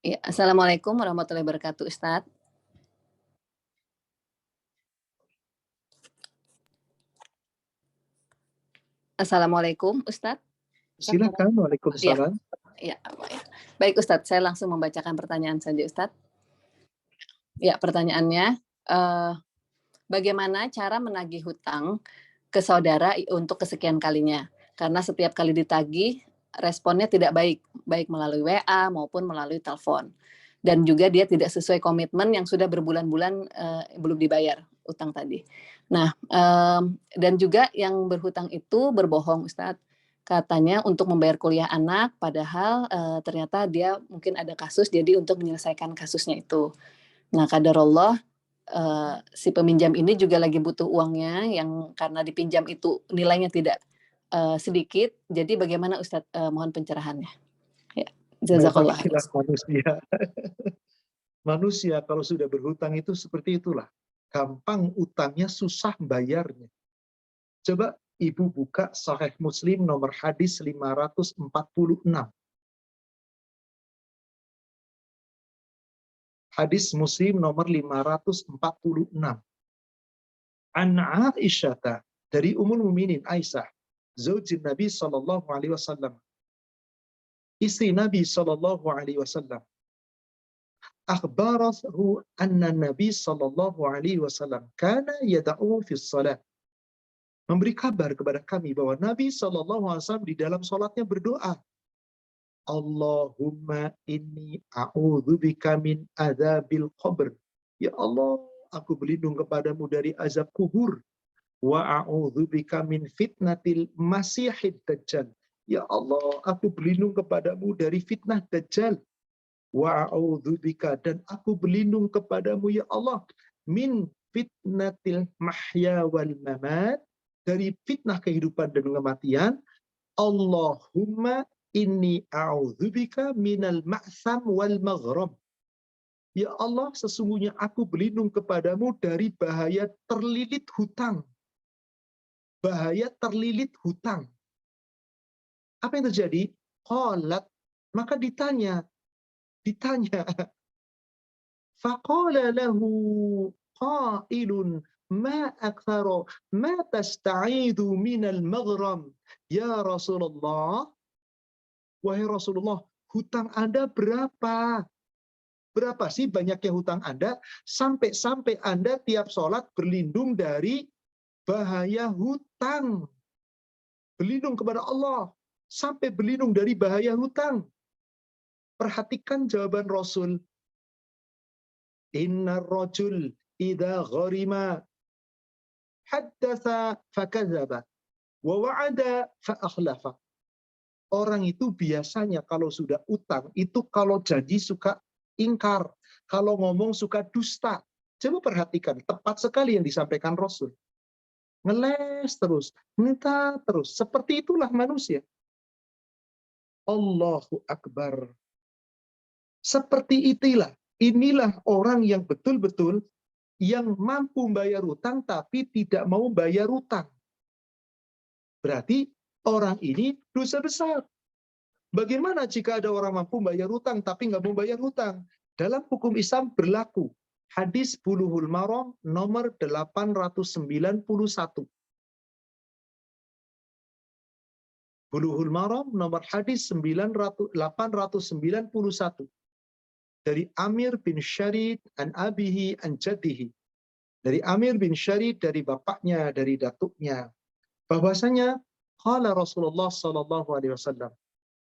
Ya, Assalamualaikum warahmatullahi wabarakatuh, Ustadz. Assalamualaikum, Ustadz. Silakan, waalaikumsalam. Ya, baik Ustadz, saya langsung membacakan pertanyaan saja Ustadz. Ya, pertanyaannya, bagaimana cara menagih hutang ke saudara untuk kesekian kalinya? Karena setiap kali ditagih, responnya tidak baik, baik melalui WA maupun melalui telepon. Dan juga dia tidak sesuai komitmen yang sudah berbulan-bulan belum dibayar utang tadi. Nah, dan juga yang berhutang itu berbohong, Ustadz. Katanya untuk membayar kuliah anak, padahal ternyata dia mungkin ada kasus, jadi untuk menyelesaikan kasusnya itu. Nah, qadarullah, si peminjam ini juga lagi butuh uangnya, yang karena dipinjam itu nilainya tidak sedikit. Jadi bagaimana Ustadz, mohon pencerahannya. Ya, jazakallah. Manusia. Manusia kalau sudah berhutang itu seperti itulah. Gampang utangnya, susah bayarnya. Coba Ibu buka Sahih Muslim nomor hadis 546. Hadis Muslim nomor 546. An Aisyah, dari Ummul Mukminin Aisyah, zaujin Nabi sallallahu alaihi wasallam. Istri Nabi sallallahu alaihi wasallam. Akhbarathu anna Nabi sallallahu alaihi wasallam kana yad'u fi shalah. Memberi kabar kepada kami bahwa Nabi sallallahu alaihi wasallam di dalam salatnya berdoa, Allahumma inni a'udzubika min adzabil qabr. Ya Allah, aku berlindung kepadamu dari azab kubur. Wa a'udzubika min fitnatil masihid dajjal. Ya Allah, aku berlindung kepadamu dari fitnah dajjal. Wa a'udzubika, dan aku berlindung kepadamu ya Allah min fitnatil mahya wal mamat, dari fitnah kehidupan dan kematian. Allahumma inni a'udzubika minal ma'sam wal maghram. Ya Allah, sesungguhnya aku berlindung kepadamu dari bahaya terlilit hutang. Bahaya terlilit hutang. Apa yang terjadi? Qalat, maka ditanya. Faqala lahu qailun ma akthara ma tasta'idu minal maghram. Ya Rasulullah, wahai Rasulullah, hutang Anda berapa? Berapa sih banyaknya hutang Anda? Sampai-sampai Anda tiap sholat berlindung dari bahaya hutang. Berlindung kepada Allah. Sampai berlindung dari bahaya hutang. Perhatikan jawaban Rasul. Inna rajul idha gharima haddatha fakadzaba wa wa'ada fa'akhlafa. Orang itu biasanya kalau sudah utang, itu kalau janji suka ingkar. Kalau ngomong suka dusta. Coba perhatikan, tepat sekali yang disampaikan Rasul. Ngeles terus, minta terus. Seperti itulah manusia. Allahu Akbar. Seperti inilah orang yang betul-betul yang mampu bayar hutang tapi tidak mau bayar hutang. Berarti orang ini dosa besar. Bagaimana jika ada orang mampu bayar hutang tapi nggak mau bayar hutang? Dalam hukum Islam berlaku hadis Bulughul Maram nomor 891. Bulughul Maram nomor hadis 891 dari Amir bin Syarid an abihi an jaddihi. Dari Amir bin Syarid dari bapaknya, dari datuknya. Bahwasanya qala Rasulullah sallallahu alaihi wasallam,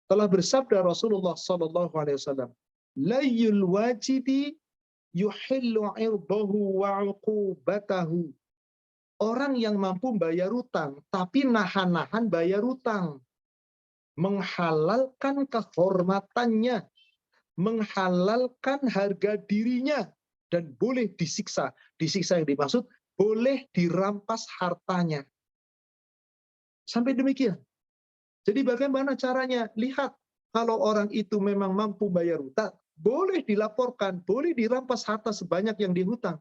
telah bersabda Rasulullah sallallahu alaihi wasallam, layyul wajidi yuhillu irdahu wa 'uqubatahu. Orang yang mampu bayar utang tapi nahan-nahan bayar utang, menghalalkan kehormatannya, menghalalkan harga dirinya, dan boleh disiksa. Disiksa yang dimaksud boleh dirampas hartanya. Sampai demikian. Jadi bagaimana caranya? Lihat, kalau orang itu memang mampu bayar hutang, boleh dilaporkan, boleh dirampas harta sebanyak yang dihutang.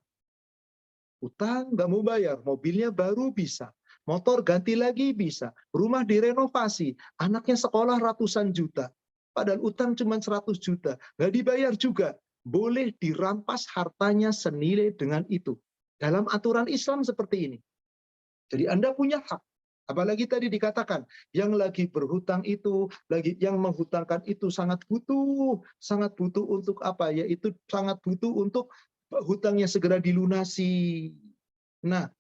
Hutang nggak mau bayar, mobilnya baru bisa, motor ganti lagi bisa, rumah direnovasi, anaknya sekolah ratusan juta, padahal utang cuma 100 juta, nggak dibayar juga. Boleh dirampas hartanya senilai dengan itu. Dalam aturan Islam seperti ini. Jadi Anda punya hak. Apalagi tadi dikatakan, yang lagi berhutang itu, yang menghutangkan itu sangat butuh untuk apa? Yaitu sangat butuh untuk hutangnya segera dilunasi. Nah,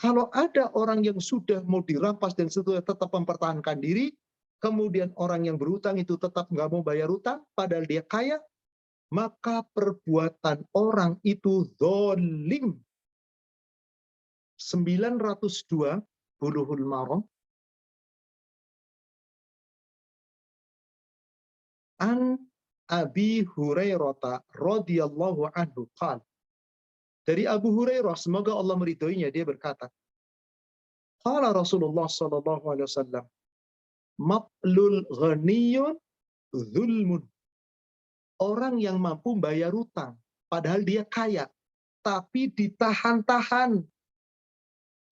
kalau ada orang yang sudah mau dirampas dan sudah tetap mempertahankan diri, kemudian orang yang berhutang itu tetap nggak mau bayar hutang, padahal dia kaya, maka perbuatan orang itu zalim. 902 Bulughul Maram an Abi Hurairah radhiyallahu anhu qala. Dari Abu Hurairah, semoga Allah meridhoinya, dia berkata, qala Rasulullah sallallahu alaihi wasallam, matlul ghaniyun zulmun. Orang yang mampu bayar hutang padahal dia kaya, tapi ditahan-tahan,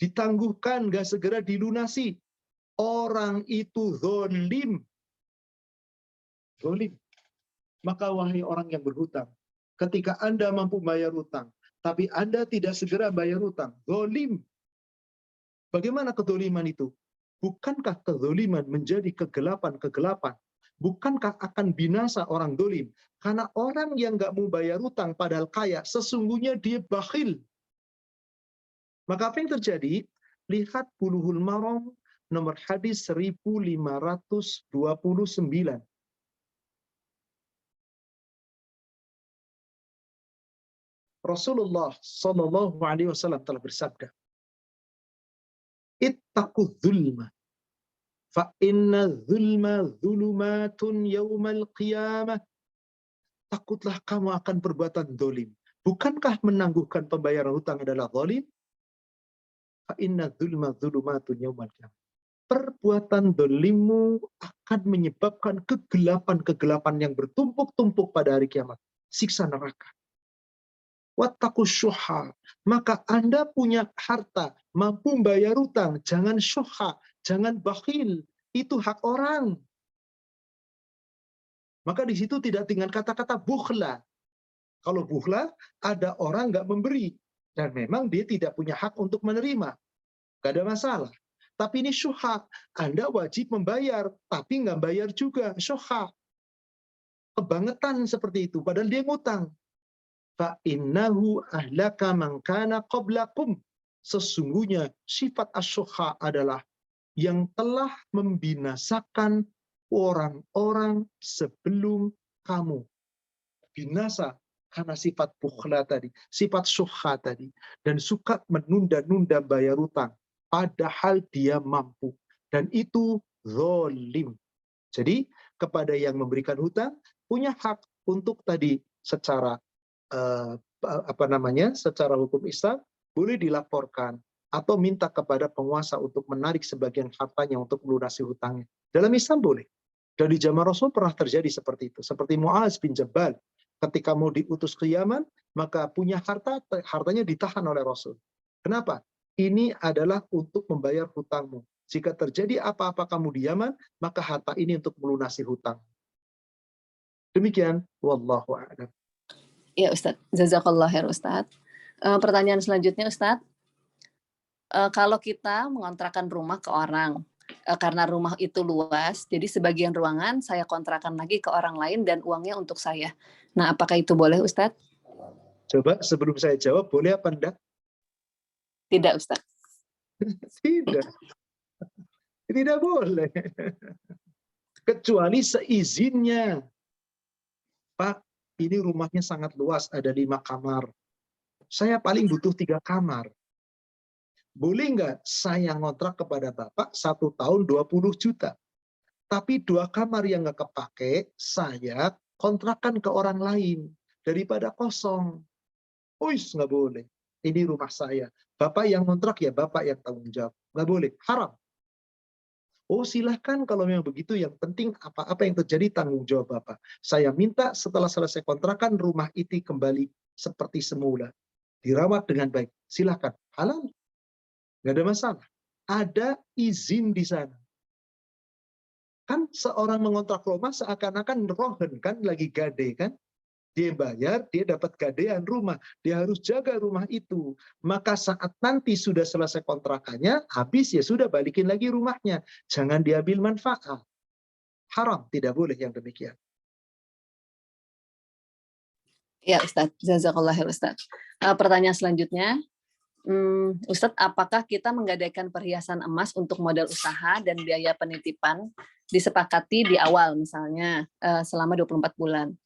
ditangguhkan, nggak segera dilunasi. Orang itu zalim. Zalim. Maka wahai orang yang berhutang, ketika Anda mampu bayar hutang, tapi Anda tidak segera bayar hutang, zalim. Bagaimana kezaliman itu? Bukankah kezaliman menjadi kegelapan-kegelapan? Bukankah akan binasa orang zalim? Karena orang yang nggak mau bayar hutang padahal kaya, sesungguhnya dia bakhil. Maka apa yang terjadi? Lihat Bulughul Maram nomor hadis 1529. Rasulullah sallallahu alaihi wasallam telah bersabda, ittaqu dzulma fa inna dzulma dzulumatun yaumal qiyamah. Takutlah kamu akan perbuatan zalim. Bukankah menangguhkan pembayaran hutang adalah zalim? Fa inna dzulma dzulumatun yaumal qiyamah. Perbuatan zalimmu akan menyebabkan kegelapan-kegelapan yang bertumpuk-tumpuk pada hari kiamat. Siksa neraka. Wattaqus syuha. Maka Anda punya harta, mampu bayar hutang, jangan syuha, jangan bakhil. Itu hak orang. Maka di situ tidak dengan kata-kata bukhla. Kalau bukhla, ada orang nggak memberi. Dan memang dia tidak punya hak untuk menerima. Nggak ada masalah. Tapi ini syuha. Anda wajib membayar, tapi nggak bayar juga. Syuha. Kebangetan seperti itu. Padahal dia ngutang. Fa'innahu ahlaka man kana qablakum. Sesungguhnya sifat asyuha adalah yang telah membinasakan orang-orang sebelum kamu. Binasa karena sifat bukhla tadi, sifat syuha tadi, dan suka menunda-nunda bayar hutang padahal dia mampu, dan itu zalim. Jadi kepada yang memberikan hutang punya hak untuk tadi secara secara hukum Islam boleh dilaporkan atau minta kepada penguasa untuk menarik sebagian hartanya untuk melunasi hutangnya. Dalam Islam boleh. Dan di zaman Rasul pernah terjadi seperti itu. Seperti Mu'az bin Jabal ketika mau diutus ke Yaman, maka punya harta, hartanya ditahan oleh Rasul. Kenapa? Ini adalah untuk membayar hutangmu. Jika terjadi apa-apa kamu di Yaman, maka harta ini untuk melunasi hutang. Demikian, wallahu a'lam. Ya Ustadz, jazakallah khair Ustadz. Pertanyaan selanjutnya Ustadz, kalau kita mengontrakkan rumah ke orang, karena rumah itu luas, jadi sebagian ruangan saya kontrakan lagi ke orang lain dan uangnya untuk saya. Nah, apakah itu boleh Ustadz? Coba sebelum saya jawab, boleh apa enggak? Tidak Ustadz. Tidak. Tidak boleh. Kecuali seizinnya. Pak, ini rumahnya sangat luas, ada 5 kamar. Saya paling butuh 3 kamar. Boleh nggak saya ngontrak kepada Bapak 1 tahun 20 juta? Tapi 2 kamar yang nggak kepake, saya kontrakkan ke orang lain. Daripada kosong. Uish, nggak boleh. Ini rumah saya. Bapak yang ngontrak ya Bapak yang tanggung jawab. Nggak boleh, haram. Oh silahkan kalau memang begitu, yang penting apa-apa yang terjadi tanggung jawab Bapak. Saya minta setelah selesai kontrakan rumah itu kembali seperti semula. Dirawat dengan baik. Silahkan, halal. Nggak ada masalah. Ada izin di sana. Kan seorang mengontrak rumah seakan-akan rohen kan, lagi gade kan. Dia bayar, dia dapat gadean rumah. Dia harus jaga rumah itu. Maka saat nanti sudah selesai kontrakannya, habis ya sudah balikin lagi rumahnya. Jangan diambil manfaat. Haram, tidak boleh yang demikian. Ya Ustadz, jazakallah khair Ustadz. Pertanyaan selanjutnya, Ustadz, apakah kita menggadaikan perhiasan emas untuk modal usaha dan biaya penitipan disepakati di awal misalnya selama 24 bulan?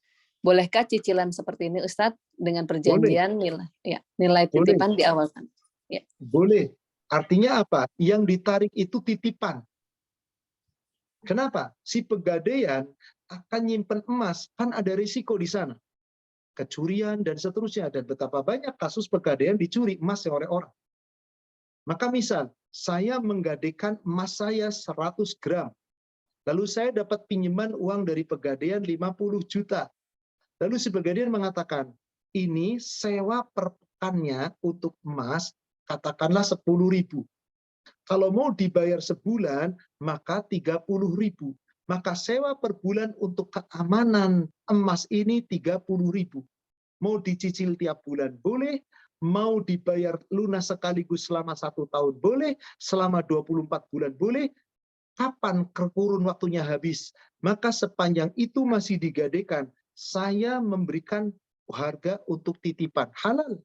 Bolehkah cicilan seperti ini Ustadz dengan perjanjian nilai titipan di awal kan? Ya. Boleh. Artinya apa? Yang ditarik itu titipan. Kenapa? Si pegadaian akan nyimpen emas, kan ada risiko di sana. Kecurian dan seterusnya. Dan betapa banyak kasus pegadaian dicuri emas oleh orang. Maka misal, saya menggadaikan emas saya 100 gram. Lalu saya dapat pinjaman uang dari pegadaian 50 juta. Lalu si pegadaian mengatakan, ini sewa per pekannya untuk emas, katakanlah 10.000. Kalau mau dibayar sebulan, maka 30.000. Maka sewa per bulan untuk keamanan emas ini 30.000. Mau dicicil tiap bulan boleh, mau dibayar lunas sekaligus selama 1 tahun boleh, selama 24 bulan boleh. Kapan kurun waktunya habis? Maka sepanjang itu masih digadaikan, saya memberikan harga untuk titipan halal.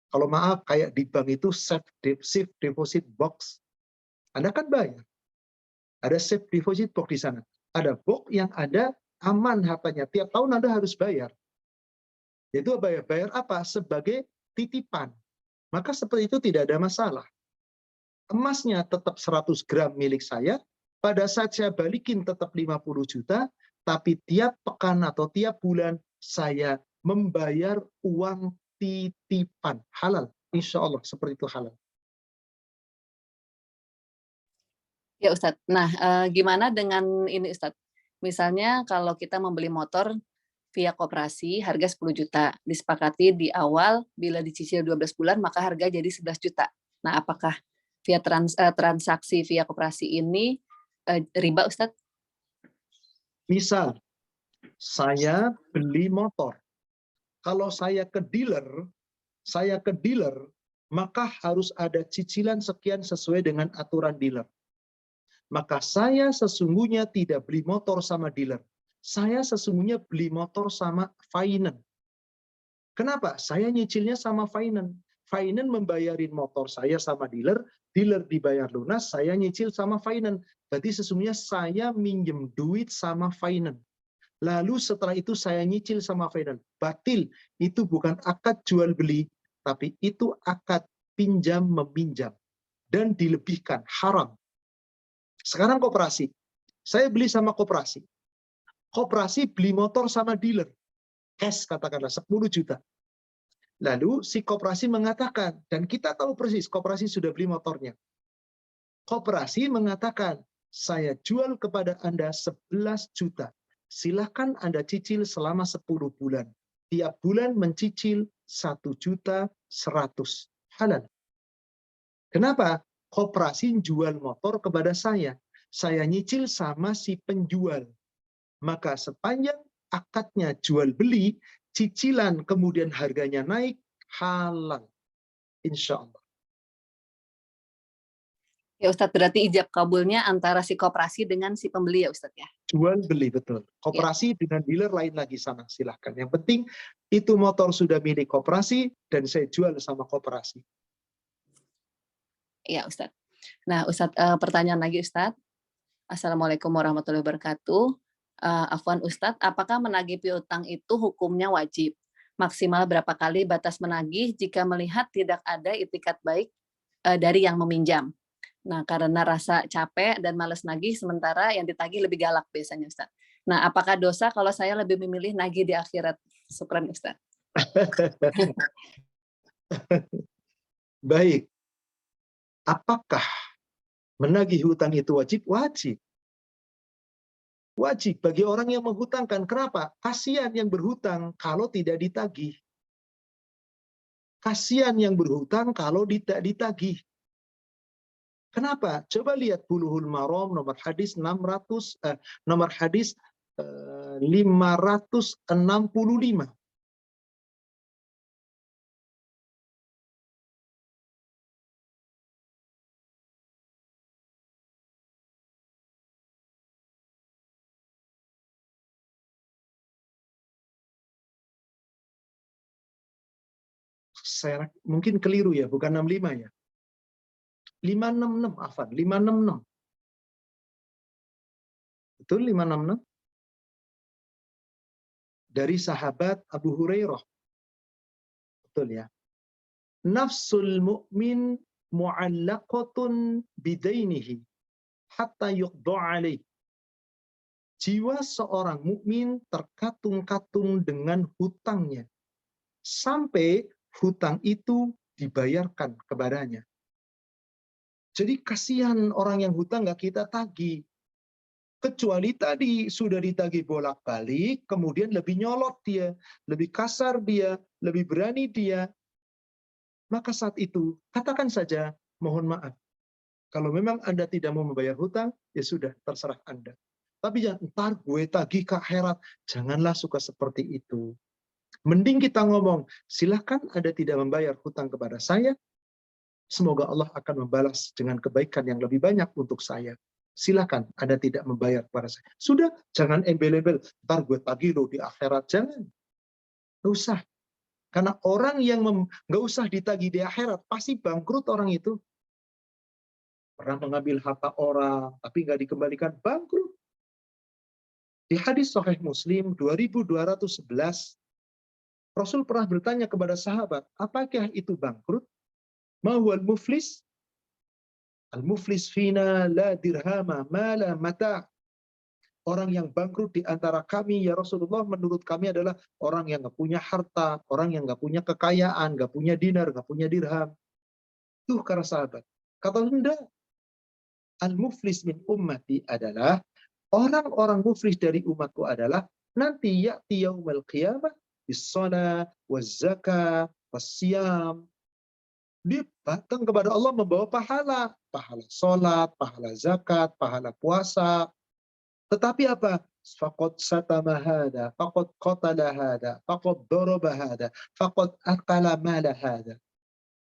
Kalau maaf, kayak di bank itu safe deposit box. Anda kan bayar. Ada safe deposit box di sana. Ada box yang ada aman hartanya. Tiap tahun Anda harus bayar. Itu bayar apa? Sebagai titipan. Maka seperti itu tidak ada masalah. Emasnya tetap 100 gram milik saya. Pada saat saya balikin tetap 50 juta. Tapi tiap pekan atau tiap bulan saya membayar uang titipan. Halal. Insya Allah seperti itu halal. Ya Ustadz. Nah, gimana dengan ini Ustadz? Misalnya kalau kita membeli motor via koperasi harga 10 juta, disepakati di awal bila dicicil 12 bulan maka harga jadi 11 juta. Nah, apakah via transaksi via koperasi ini riba Ustadz? Misal, saya beli motor. Kalau saya ke dealer, maka harus ada cicilan sekian sesuai dengan aturan dealer. Maka saya sesungguhnya tidak beli motor sama dealer. Saya sesungguhnya beli motor sama finance. Kenapa? Saya nyicilnya sama finance. Finance membayarin motor saya sama dealer, dealer dibayar lunas, saya nyicil sama finance. Berarti sesungguhnya saya minjem duit sama finance. Lalu setelah itu saya nyicil sama finance. Batil. Itu bukan akad jual beli, tapi itu akad pinjam meminjam. Dan dilebihkan, haram. Sekarang koperasi. Saya beli sama koperasi. Koperasi beli motor sama dealer. Cash katakanlah 10 juta. Lalu si koperasi mengatakan, dan kita tahu persis koperasi sudah beli motornya. Koperasi mengatakan, saya jual kepada Anda 11 juta. Silahkan Anda cicil selama 10 bulan. Tiap bulan mencicil 1.100.000 halal. Kenapa? Koperasi jual motor kepada saya nyicil sama si penjual. Maka sepanjang akadnya jual beli, cicilan kemudian harganya naik, halal. Insya Allah. Ya Ustadz, berarti ijab kabulnya antara si koperasi dengan si pembeli ya Ustadz ya? Jual beli, betul. Koperasi dengan dealer lain lagi sana, silahkan. Yang penting itu motor sudah milik koperasi dan saya jual sama koperasi. Iya Ustadz. Nah Ustadz, pertanyaan lagi Ustadz. Assalamualaikum warahmatullahi wabarakatuh. Afwan Ustadz, apakah menagih piutang itu hukumnya wajib? Maksimal berapa kali batas menagih jika melihat tidak ada itikat baik dari yang meminjam? Nah, karena rasa capek dan malas nagih, sementara yang ditagih lebih galak biasanya, Ustaz. Nah, apakah dosa kalau saya lebih memilih nagih di akhirat? Syukran, Ustaz. Baik. Apakah menagih hutang itu wajib? Wajib. Wajib bagi orang yang menghutangkan. Kenapa? Kasihan yang berhutang kalau tidak ditagih. Kasihan yang berhutang kalau tidak ditagih. Kenapa? Coba lihat Bulughul Maram nomor hadis 565. Saya mungkin keliru ya, bukan 65 ya. 566, afan, 566. Betul 566? Dari sahabat Abu Hurairah. Betul ya. Nafsul mu'min mu'allaqatun bidainihi hatta yuqda alaih. Jiwa seorang mukmin terkatung-katung dengan hutangnya sampai hutang itu dibayarkan kepadanya. Jadi kasihan orang yang hutang nggak kita tagih. Kecuali tadi sudah ditagih bolak-balik, kemudian lebih nyolot dia, lebih kasar dia, lebih berani dia. Maka saat itu katakan saja, mohon maaf. Kalau memang Anda tidak mau membayar hutang, ya sudah, terserah Anda. Tapi jangan, ntar gue tagih ke akhirat. Janganlah suka seperti itu. Mending kita ngomong, silahkan Anda tidak membayar hutang kepada saya, semoga Allah akan membalas dengan kebaikan yang lebih banyak untuk saya. Silahkan Anda tidak membayar kepada saya. Sudah, jangan embel-embel, ntar gue tagih lo di akhirat. Jangan. Nggak usah. Karena orang yang nggak usah ditagih di akhirat, pasti bangkrut orang itu. Pernah mengambil harta orang, tapi nggak dikembalikan, bangkrut. Di hadis Sahih Muslim 2211, Rasul pernah bertanya kepada sahabat, apakah itu bangkrut? Ma huwal muflis? Al-muflis fina la dirhama ma la mata'. Orang yang bangkrut di antara kami, ya Rasulullah, menurut kami adalah orang yang nggak punya harta, orang yang nggak punya kekayaan, nggak punya dinar, nggak punya dirham. Tuh kata sahabat. Kata Anda, al-muflis min ummati adalah orang-orang muflis dari umatku adalah nanti ya'ti yaumil qiyamah bis-shalah waz-zakah was-siyam. Dia datang kepada Allah membawa pahala, pahala salat, pahala zakat, pahala puasa. Tetapi apa? Faqad satama hada, faqad qatala hada, faqad daraba hada, faqad akala mala hada.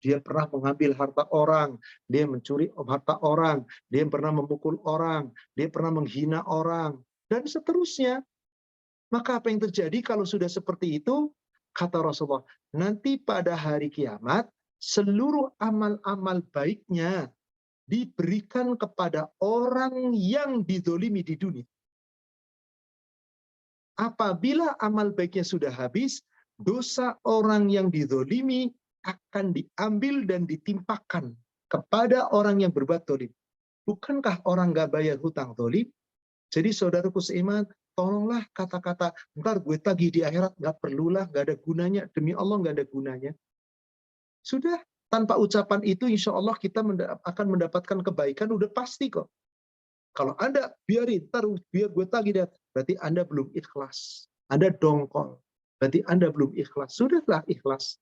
Dia pernah mengambil harta orang, dia mencuri harta orang, dia pernah memukul orang, dia pernah menghina orang, dan seterusnya. Maka apa yang terjadi kalau sudah seperti itu? Kata Rasulullah, nanti pada hari kiamat, seluruh amal-amal baiknya diberikan kepada orang yang dizolimi di dunia. Apabila amal baiknya sudah habis, dosa orang yang dizolimi akan diambil dan ditimpakan kepada orang yang berbuat zalim. Bukankah orang nggak bayar hutang zalim? Jadi saudaraku seiman, tolonglah kata-kata, ntar gue tagih di akhirat, nggak perlulah, nggak ada gunanya. Demi Allah nggak ada gunanya. Sudah, tanpa ucapan itu insya Allah kita akan mendapatkan kebaikan, udah pasti kok. Kalau Anda biarin, ntar biar gue tagih, berarti Anda belum ikhlas. Anda dongkol. Berarti Anda belum ikhlas. Sudahlah ikhlas.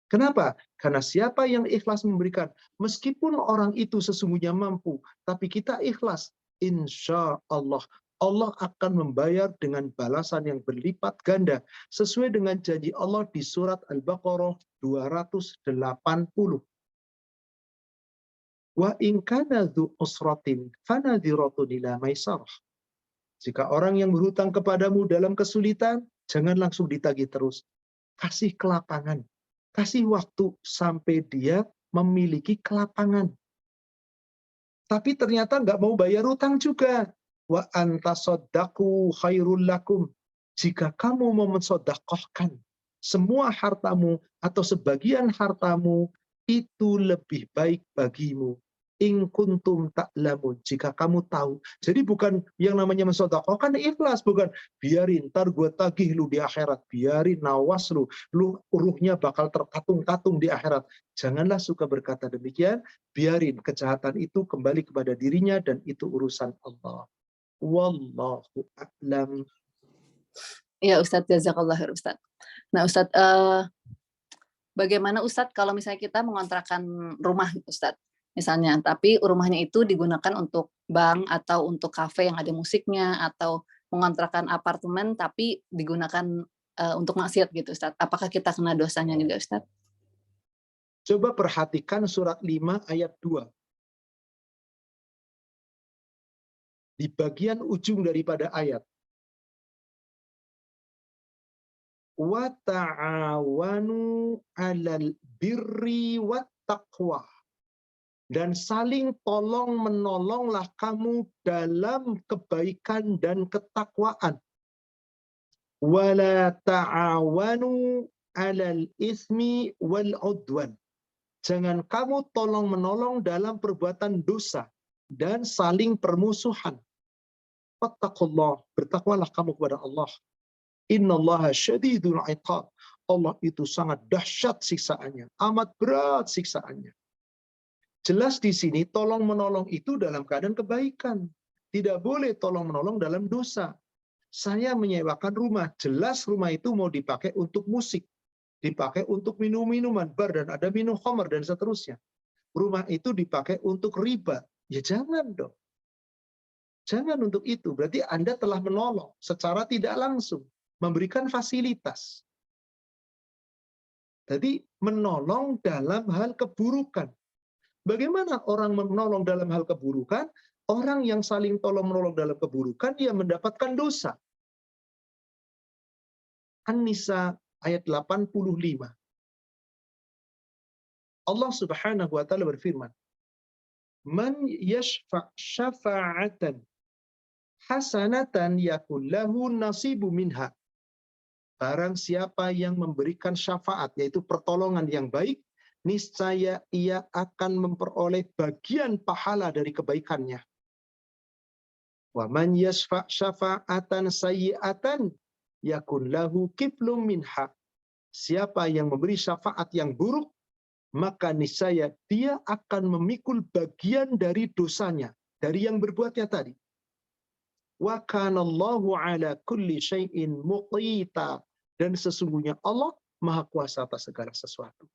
Kenapa? Karena siapa yang ikhlas memberikan, meskipun orang itu sesungguhnya mampu, tapi kita ikhlas, insya Allah, Allah akan membayar dengan balasan yang berlipat ganda, sesuai dengan janji Allah di surat Al-Baqarah 280. Wa in kana dzu usratin fanadhiratun ila maisarah. Jika orang yang berhutang kepadamu dalam kesulitan, jangan langsung ditagih terus. Kasih kelapangan. Kasih waktu sampai dia memiliki kelapangan. Tapi ternyata nggak mau bayar utang juga. Wa antasaddaqu khairul lakum. Jika kamu mau mensedekahkan semua hartamu atau sebagian hartamu, itu lebih baik bagimu. In kuntum ta'lamun, jika kamu tahu. Jadi bukan yang namanya mensedekahkan ikhlas, bukan biarin ntar gue tagih lu di akhirat, biarin nawas lu ruhnya bakal terkatung-katung di akhirat. Janganlah suka berkata demikian, biarin kejahatan itu kembali kepada dirinya dan itu urusan Allah. Wallahu a'lam. Ya Ustadz, jazakallah khair Ustadz. Nah Ustadz, bagaimana Ustadz kalau misalnya kita mengontrakkan rumah Ustadz, misalnya, tapi rumahnya itu digunakan untuk bank atau untuk kafe yang ada musiknya, atau mengontrakkan apartemen tapi digunakan untuk maksiat gitu Ustadz. Apakah kita kena dosanya juga Ustadz? Coba perhatikan surat 5 ayat 2. Di bagian ujung daripada ayat. Wa ta'awanu 'alal birri wat taqwa. Dan saling tolong menolonglah kamu dalam kebaikan dan ketakwaan. Wala ta'awanu 'alal ismi wal 'udwan. Jangan kamu tolong menolong dalam perbuatan dosa dan saling permusuhan. Fattaqullah, bertakwalah kamu kepada Allah. Innallaha syadidul iqab. Allah itu sangat dahsyat siksaannya, amat berat siksaannya. Jelas di sini tolong menolong itu dalam keadaan kebaikan. Tidak boleh tolong menolong dalam dosa. Saya menyewakan rumah, jelas rumah itu mau dipakai untuk musik, dipakai untuk minum-minuman, bar dan ada minum khamar dan seterusnya. Rumah itu dipakai untuk riba. Ya jangan dong. Jangan untuk itu. Berarti Anda telah menolong secara tidak langsung, memberikan fasilitas. Jadi menolong dalam hal keburukan. Bagaimana orang menolong dalam hal keburukan? Orang yang saling tolong-menolong dalam keburukan, dia mendapatkan dosa. An-Nisa ayat 85. Allah Subhanahu wa taala berfirman, "Man yashfa' syafa'atan hasanatan yakul lahu nasibu minha." Barang siapa yang memberikan syafaat, yaitu pertolongan yang baik, niscaya ia akan memperoleh bagian pahala dari kebaikannya. Wa man yashfa' syafa'atan sayyi'atan yakun lahu kiflum minha. Siapa yang memberi syafaat yang buruk, maka niscaya dia akan memikul bagian dari dosanya, dari yang berbuatnya tadi. Wa kanallahu ala kulli syai'in muqita. Dan sesungguhnya Allah Maha Kuasa atas segala sesuatu.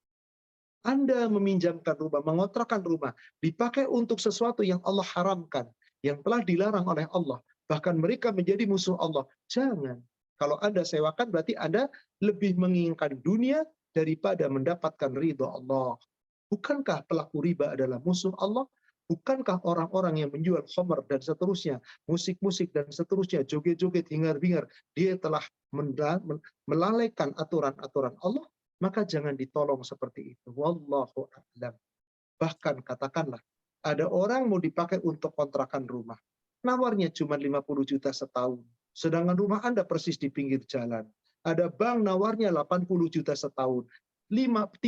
Anda meminjamkan rumah, mengontrakkan rumah, dipakai untuk sesuatu yang Allah haramkan, yang telah dilarang oleh Allah. Bahkan mereka menjadi musuh Allah. Jangan. Kalau Anda sewakan, berarti Anda lebih menginginkan dunia daripada mendapatkan ridho Allah. Bukankah pelaku riba adalah musuh Allah? Bukankah orang-orang yang menjual khamar dan seterusnya, musik-musik dan seterusnya, joget-joget, hingar-bingar, dia telah melalaikan aturan-aturan Allah? Maka jangan ditolong seperti itu. Wallahu a'lam. Bahkan katakanlah, ada orang mau dipakai untuk kontrakan rumah. Nawarnya cuma 50 juta setahun. Sedangkan rumah Anda persis di pinggir jalan. Ada bank nawarnya 80 juta setahun. 30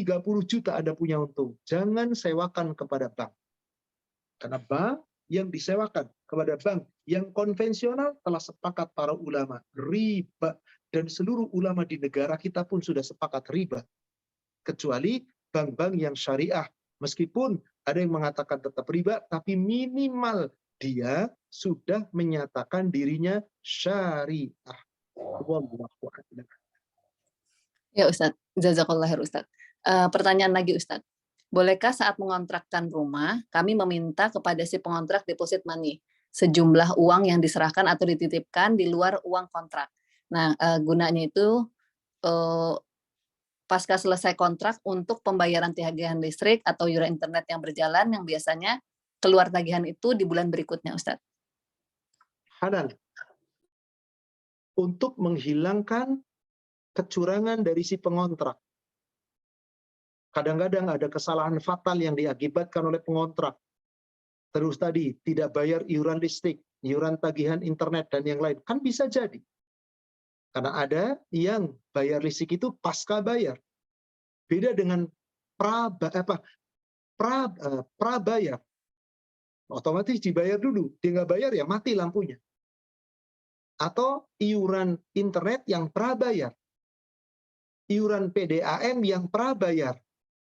juta Anda punya untung. Jangan sewakan kepada bank. Karena bank yang disewakan kepada bank yang konvensional telah sepakat para ulama. Riba. Dan seluruh ulama di negara kita pun sudah sepakat riba. Kecuali bank-bank yang syariah. Meskipun ada yang mengatakan tetap riba, tapi minimal dia sudah menyatakan dirinya syariah. Wallahu a'lam. Ya Ustadz, jazakallah khair Ustadz. Pertanyaan lagi Ustadz. Bolehkah saat mengontrakkan rumah, kami meminta kepada si pengontrak deposit money, sejumlah uang yang diserahkan atau dititipkan di luar uang kontrak. Nah, gunanya itu pasca selesai kontrak untuk pembayaran tagihan listrik atau iuran internet yang berjalan yang biasanya keluar tagihan itu di bulan berikutnya, Ustadz. Halal. Untuk menghilangkan kecurangan dari si pengontrak. Kadang-kadang ada kesalahan fatal yang diakibatkan oleh pengontrak. Terus tadi, tidak bayar iuran listrik, iuran tagihan internet, dan yang lain. Kan bisa jadi. Karena ada yang bayar listrik itu pasca bayar. Beda dengan prabayar. Otomatis dibayar dulu. Dia nggak bayar ya mati lampunya. Atau iuran internet yang prabayar. Iuran PDAM yang prabayar.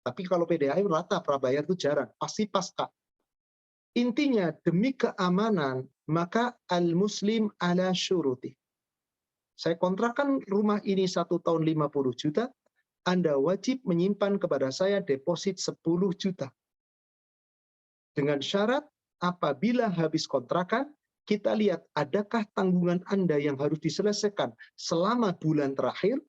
Tapi kalau PDAM rata prabayar itu jarang, pasti pasca. Intinya demi keamanan, maka al-muslim ala syuruti. Saya kontrakkan rumah ini 1 tahun 50 juta, Anda wajib menyimpan kepada saya deposit 10 juta. Dengan syarat apabila habis kontrakan, kita lihat adakah tanggungan Anda yang harus diselesaikan selama bulan terakhir.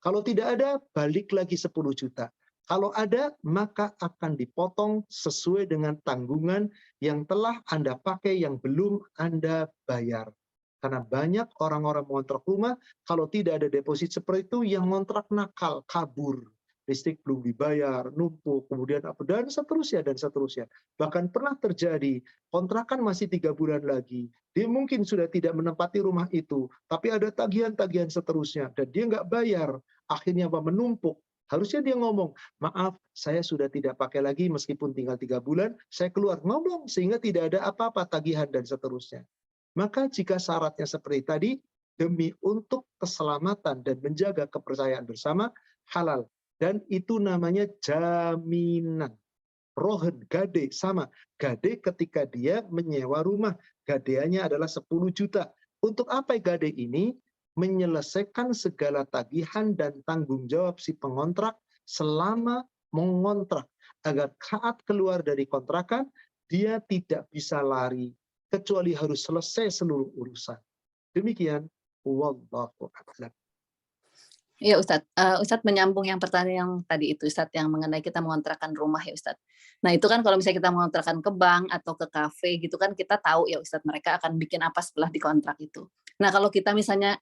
Kalau tidak ada, balik lagi 10 juta. Kalau ada, maka akan dipotong sesuai dengan tanggungan yang telah Anda pakai yang belum Anda bayar. Karena banyak orang-orang mengontrak rumah, kalau tidak ada deposit seperti itu, yang ngontrak nakal, kabur. Listrik belum dibayar, numpuk, kemudian apa, dan seterusnya, dan seterusnya. Bahkan pernah terjadi, kontrakan masih 3 bulan lagi, dia mungkin sudah tidak menempati rumah itu, tapi ada tagihan-tagihan seterusnya, dan dia nggak bayar. Akhirnya apa? Menumpuk. Harusnya dia ngomong, maaf, saya sudah tidak pakai lagi meskipun tinggal 3 bulan, saya keluar. Ngomong, sehingga tidak ada apa-apa tagihan dan seterusnya. Maka jika syaratnya seperti tadi, demi untuk keselamatan dan menjaga kepercayaan bersama, halal. Dan itu namanya jaminan. Rohen, gade, sama. Gade ketika dia menyewa rumah, gadeannya adalah 10 juta. Untuk apa gade ini? Menyelesaikan segala tagihan dan tanggung jawab si pengontrak selama mengontrak. Agar saat keluar dari kontrakan, dia tidak bisa lari, kecuali harus selesai seluruh urusan. Demikian, wallahu a'lam. Iya Ustadz, Ustadz menyambung yang pertanyaan yang tadi itu Ustadz, yang mengenai kita mengontrakkan rumah ya Ustadz. Nah itu kan kalau misalnya kita mengontrakkan ke bank atau ke kafe gitu kan, kita tahu ya Ustadz mereka akan bikin apa setelah dikontrak itu. Nah kalau kita misalnya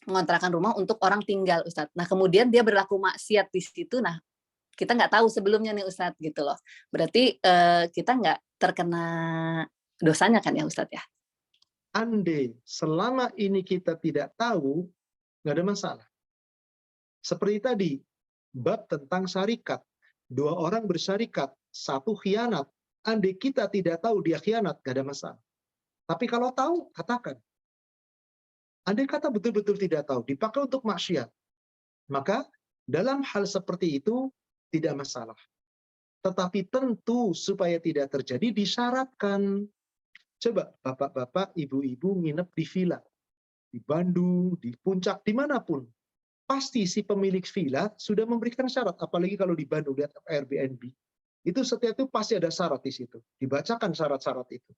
mengontrakkan rumah untuk orang tinggal Ustadz, nah kemudian dia berlaku maksiat di situ, nah kita nggak tahu sebelumnya nih Ustadz gitu loh. Berarti kita nggak terkena dosanya kan ya Ustadz ya? Andai selama ini kita tidak tahu, nggak ada masalah. Seperti tadi, bab tentang syarikat. 2 orang bersyarikat, 1 khianat. Andai kita tidak tahu dia khianat, nggak ada masalah. Tapi kalau tahu, katakan. Andai kata betul-betul tidak tahu, dipakai untuk maksiat, maka dalam hal seperti itu tidak masalah. Tetapi tentu supaya tidak terjadi disyaratkan. Coba bapak-bapak, ibu-ibu nginep di villa, di Bandung, di Puncak, dimanapun. Pasti si pemilik villa sudah memberikan syarat, apalagi kalau di Bandung, lihat Airbnb. Itu setiap itu pasti ada syarat di situ. Dibacakan syarat-syarat itu.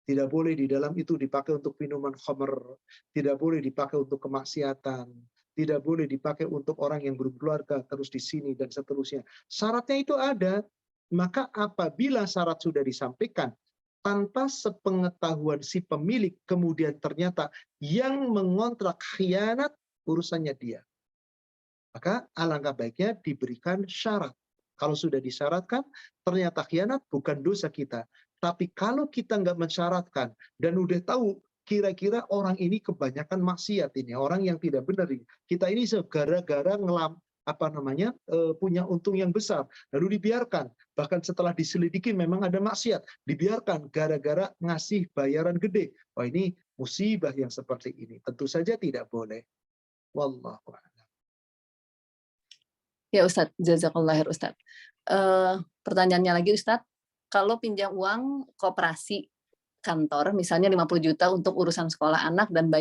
Tidak boleh di dalam itu dipakai untuk minuman khamr, tidak boleh dipakai untuk kemaksiatan, tidak boleh dipakai untuk orang yang berkeluarga terus di sini dan seterusnya. Syaratnya itu ada, maka apabila syarat sudah disampaikan tanpa sepengetahuan si pemilik, kemudian ternyata yang mengontrak khianat, urusannya dia. Maka alangkah baiknya diberikan syarat. Kalau sudah disyaratkan, ternyata khianat bukan dosa kita. Tapi kalau kita nggak mensyaratkan dan udah tahu kira-kira orang ini kebanyakan maksiat ini, orang yang tidak benar ini. Kita ini segara-gara punya untung yang besar, lalu dibiarkan. Bahkan setelah diselidiki memang ada maksiat, dibiarkan gara-gara ngasih bayaran gede. Wah, ini musibah yang seperti ini. Tentu saja tidak boleh. Wallahu a'lam. Ya Ustadz, jazakallah khair Ustadz. Pertanyaannya lagi Ustadz, kalau pinjam uang koperasi kantor, misalnya 50 juta untuk urusan sekolah anak dan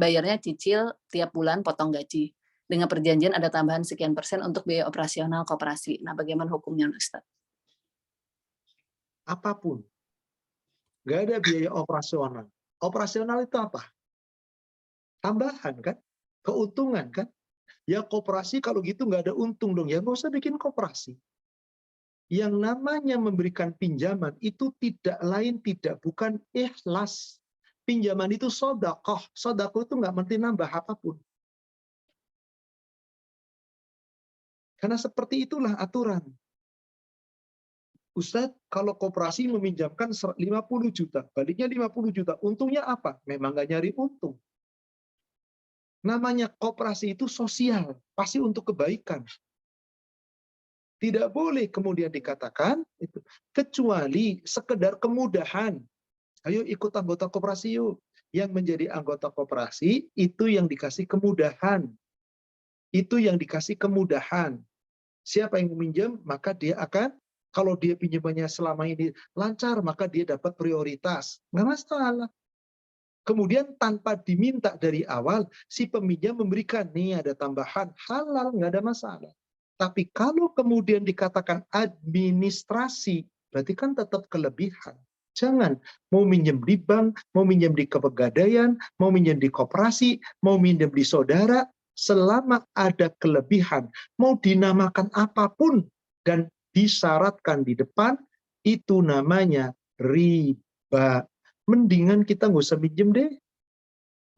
bayarnya cicil tiap bulan potong gaji. dengan perjanjian ada tambahan sekian persen untuk biaya operasional koperasi. Nah, bagaimana hukumnya, Ustaz? Apapun, nggak ada biaya operasional. Operasional itu apa? Tambahan kan? Keuntungan kan? Ya koperasi kalau gitu nggak ada untung dong. Ya nggak usah bikin koperasi. Yang namanya memberikan pinjaman itu tidak lain bukan ikhlas. Pinjaman itu sodakoh. Sodakoh itu nggak mesti nambah apapun. Karena seperti itulah aturan. Ustadz, kalau koperasi meminjamkan 50 juta, baliknya 50 juta. Untungnya apa? Memang nggak nyari untung. Namanya koperasi itu sosial, pasti untuk kebaikan. Tidak boleh kemudian dikatakan itu kecuali sekedar kemudahan. Ayo ikut anggota koperasi yuk. Yang menjadi anggota koperasi itu yang dikasih kemudahan. Itu yang dikasih kemudahan. Siapa yang meminjam, maka dia akan, kalau dia pinjamannya selama ini lancar, maka dia dapat prioritas. Nggak masalah. Kemudian tanpa diminta dari awal, si peminjam memberikan, nih ada tambahan, halal, nggak ada masalah. Tapi kalau kemudian dikatakan administrasi, berarti kan tetap kelebihan. Jangan, mau minjem di bank, mau minjem di kepegadaian, mau minjem di koperasi, mau minjem di saudara, selama ada kelebihan, mau dinamakan apapun, dan disyaratkan di depan, itu namanya riba. Mendingan kita nggak usah minjem deh.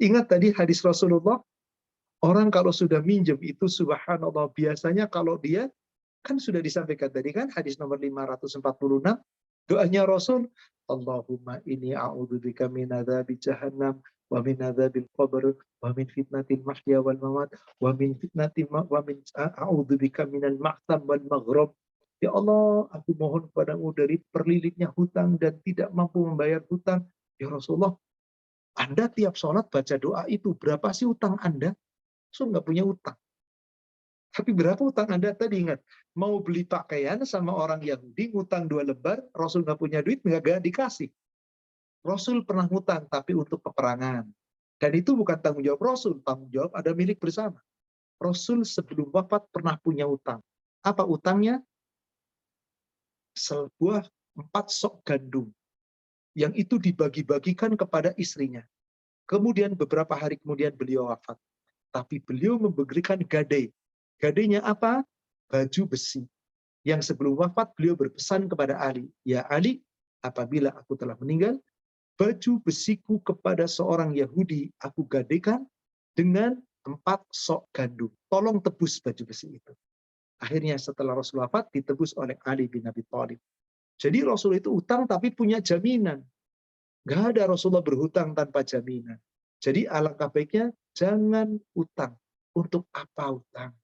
Ingat tadi hadis Rasulullah, orang kalau sudah minjem itu subhanallah, biasanya kalau dia, kan sudah disampaikan tadi kan, hadis nomor 546, doanya Rasul, Allahumma inni a'udzubika min adzabi jahannam, wa min adzabil qabr, wa min fitnatil mahya wal mamat, wa min a'udzubika minal ma'tam wal maghrib. Ya Allah, aku mohon kepadamu dari perlilitnya hutang dan tidak mampu membayar hutang. Ya Rasulullah, Anda tiap sholat baca doa itu, berapa sih utang Anda? Rasul nggak punya utang. Tapi berapa utang Anda? Tadi ingat, mau beli pakaian sama orang Yahudi, ngutang 2 lembar, Rasul nggak punya duit, nggak dikasih. Rasul pernah ngutang, tapi untuk peperangan. Dan itu bukan tanggung jawab Rasul, tanggung jawab ada milik bersama. Rasul sebelum wafat pernah punya utang. Apa utangnya? Sebuah 4 sok gandum. Yang itu dibagi-bagikan kepada istrinya. Kemudian beberapa hari kemudian beliau wafat. Tapi beliau memberikan gadai. Gadainya apa? Baju besi. Yang sebelum wafat beliau berpesan kepada Ali, ya Ali, apabila aku telah meninggal, baju besiku kepada seorang Yahudi aku gadaikan dengan 4 sok gandum. Tolong tebus baju besi itu. Akhirnya setelah Rasul wafat ditebus oleh Ali bin Abi Thalib. Jadi Rasul itu utang tapi punya jaminan. Nggak ada Rasulullah berhutang tanpa jaminan. Jadi alangkah baiknya jangan utang. Untuk apa utang?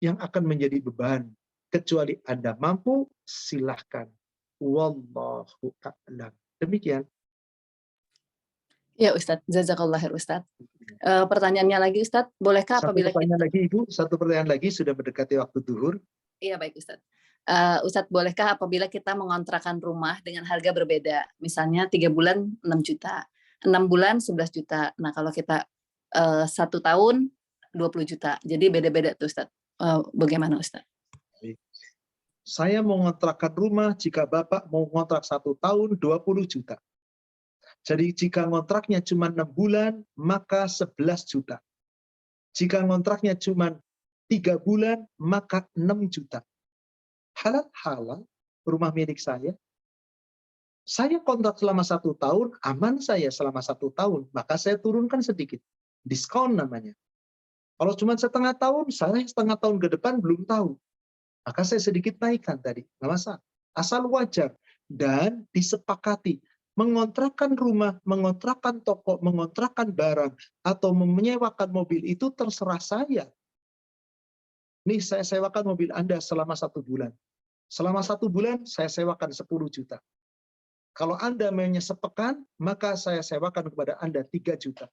Yang akan menjadi beban. Kecuali Anda mampu, silahkan. Wallahu a'lam. Demikian. Ya Ustadz, jazakallah khair Ustadz. Pertanyaannya lagi Ustadz, bolehkah apabila Satu pertanyaan lagi, sudah mendekati waktu zuhur. Iya baik Ustadz. Ustadz, bolehkah apabila kita mengontrakkan rumah dengan harga berbeda, misalnya 3 bulan 6 juta, 6 bulan 11 juta. Nah kalau kita 1 tahun 20 juta, jadi beda-beda tuh Ustadz. Bagaimana Ustadz? Saya mau ngontrakkan rumah, jika Bapak mau ngontrak 1 tahun 20 juta. Jadi jika ngontraknya cuma 6 bulan, maka 11 juta. Jika ngontraknya cuma 3 bulan, maka 6 juta. Halal rumah milik saya. Saya kontrak selama 1 tahun, aman saya selama 1 tahun, maka saya turunkan sedikit. Diskon namanya. Kalau cuma setengah tahun, saya setengah tahun ke depan belum tahu. Maka saya sedikit naikkan tadi. Nggak masalah. Asal wajar. Dan disepakati. Mengontrakkan rumah, mengontrakkan toko, mengontrakkan barang, atau menyewakan mobil, itu terserah saya. Nih saya sewakan mobil Anda selama 1 bulan. Selama 1 bulan saya sewakan 10 juta. Kalau Anda maunya sepekan, maka saya sewakan kepada Anda 3 juta.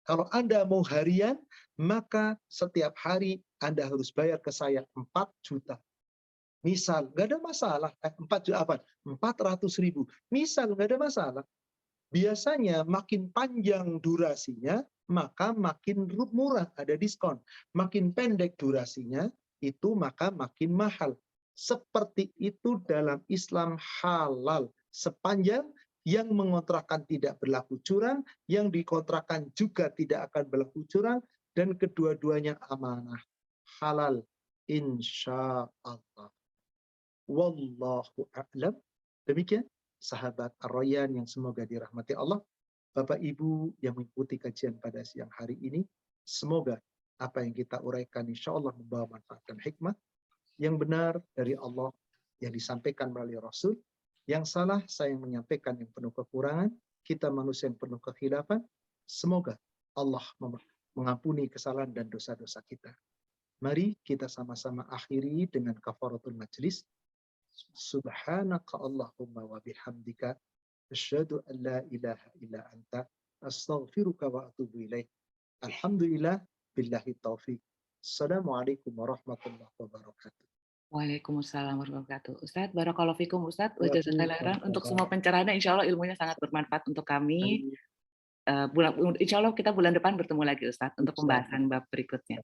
Kalau Anda mau harian, maka setiap hari Anda harus bayar ke saya 4 juta. Misal, nggak ada masalah. 4 juta apa? 400.000. Misal, nggak ada masalah. Biasanya makin panjang durasinya, maka makin murah, ada diskon. Makin pendek durasinya, itu maka makin mahal. Seperti itu dalam Islam halal. Sepanjang yang mengontrakkan tidak berlaku curang, yang dikontrakkan juga tidak akan berlaku curang, dan kedua-duanya amanah. Halal. Insya Allah. Wallahu a'lam. Demikian sahabat Ar-Rayyan yang semoga dirahmati Allah. Bapak Ibu yang mengikuti kajian pada siang hari ini, semoga apa yang kita uraikan insya Allah membawa manfaat dan hikmah. Yang benar dari Allah yang disampaikan melalui Rasul. Yang salah saya yang menyampaikan yang penuh kekurangan. Kita manusia yang penuh kekhilafan. Semoga Allah mengampuni kesalahan dan dosa-dosa kita. Mari kita sama-sama akhiri dengan kafaratul majlis. Subhanaka Allahumma wa bihamdika asyhadu an la ilaha illa anta astaghfiruka wa atubu ilaik. Alhamdulillah billahi taufik. Assalamualaikum warahmatullahi wabarakatuh. Waalaikumsalam warahmatullahi wabarakatuh. Ustadz, barakallahu fikum Ustadz, wa jazakallahu khairan untuk semua pencerahannya. Insya Allah ilmunya sangat bermanfaat untuk kami. Insya Allah kita bulan depan bertemu lagi Ustadz untuk pembahasan bab berikutnya.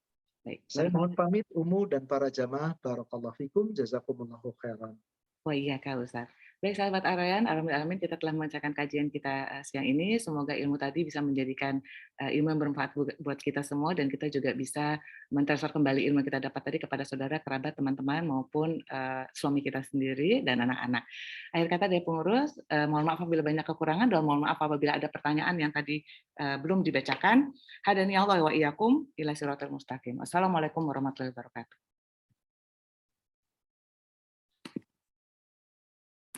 Baik. Saya mohon pamit Umu dan para jamaah. Barakallahu fikum, jazakumullahu khairan. Wah iya Kak Ustadz. Baik sahabat Ar-Rayyan, alhamdulillah kita telah membacakan kajian kita siang ini. Semoga ilmu tadi bisa menjadikan ilmu yang bermanfaat buat kita semua, dan kita juga bisa mentransfer kembali ilmu yang kita dapat tadi kepada saudara, kerabat, teman-teman, maupun suami kita sendiri dan anak-anak. Akhir kata dari pengurus, mohon maaf apabila banyak kekurangan, dan mohon maaf apabila ada pertanyaan yang tadi belum dibacakan. Hadani Allah wa iyyakum ila siratal mustaqim. Wassalamualaikum warahmatullahi wabarakatuh.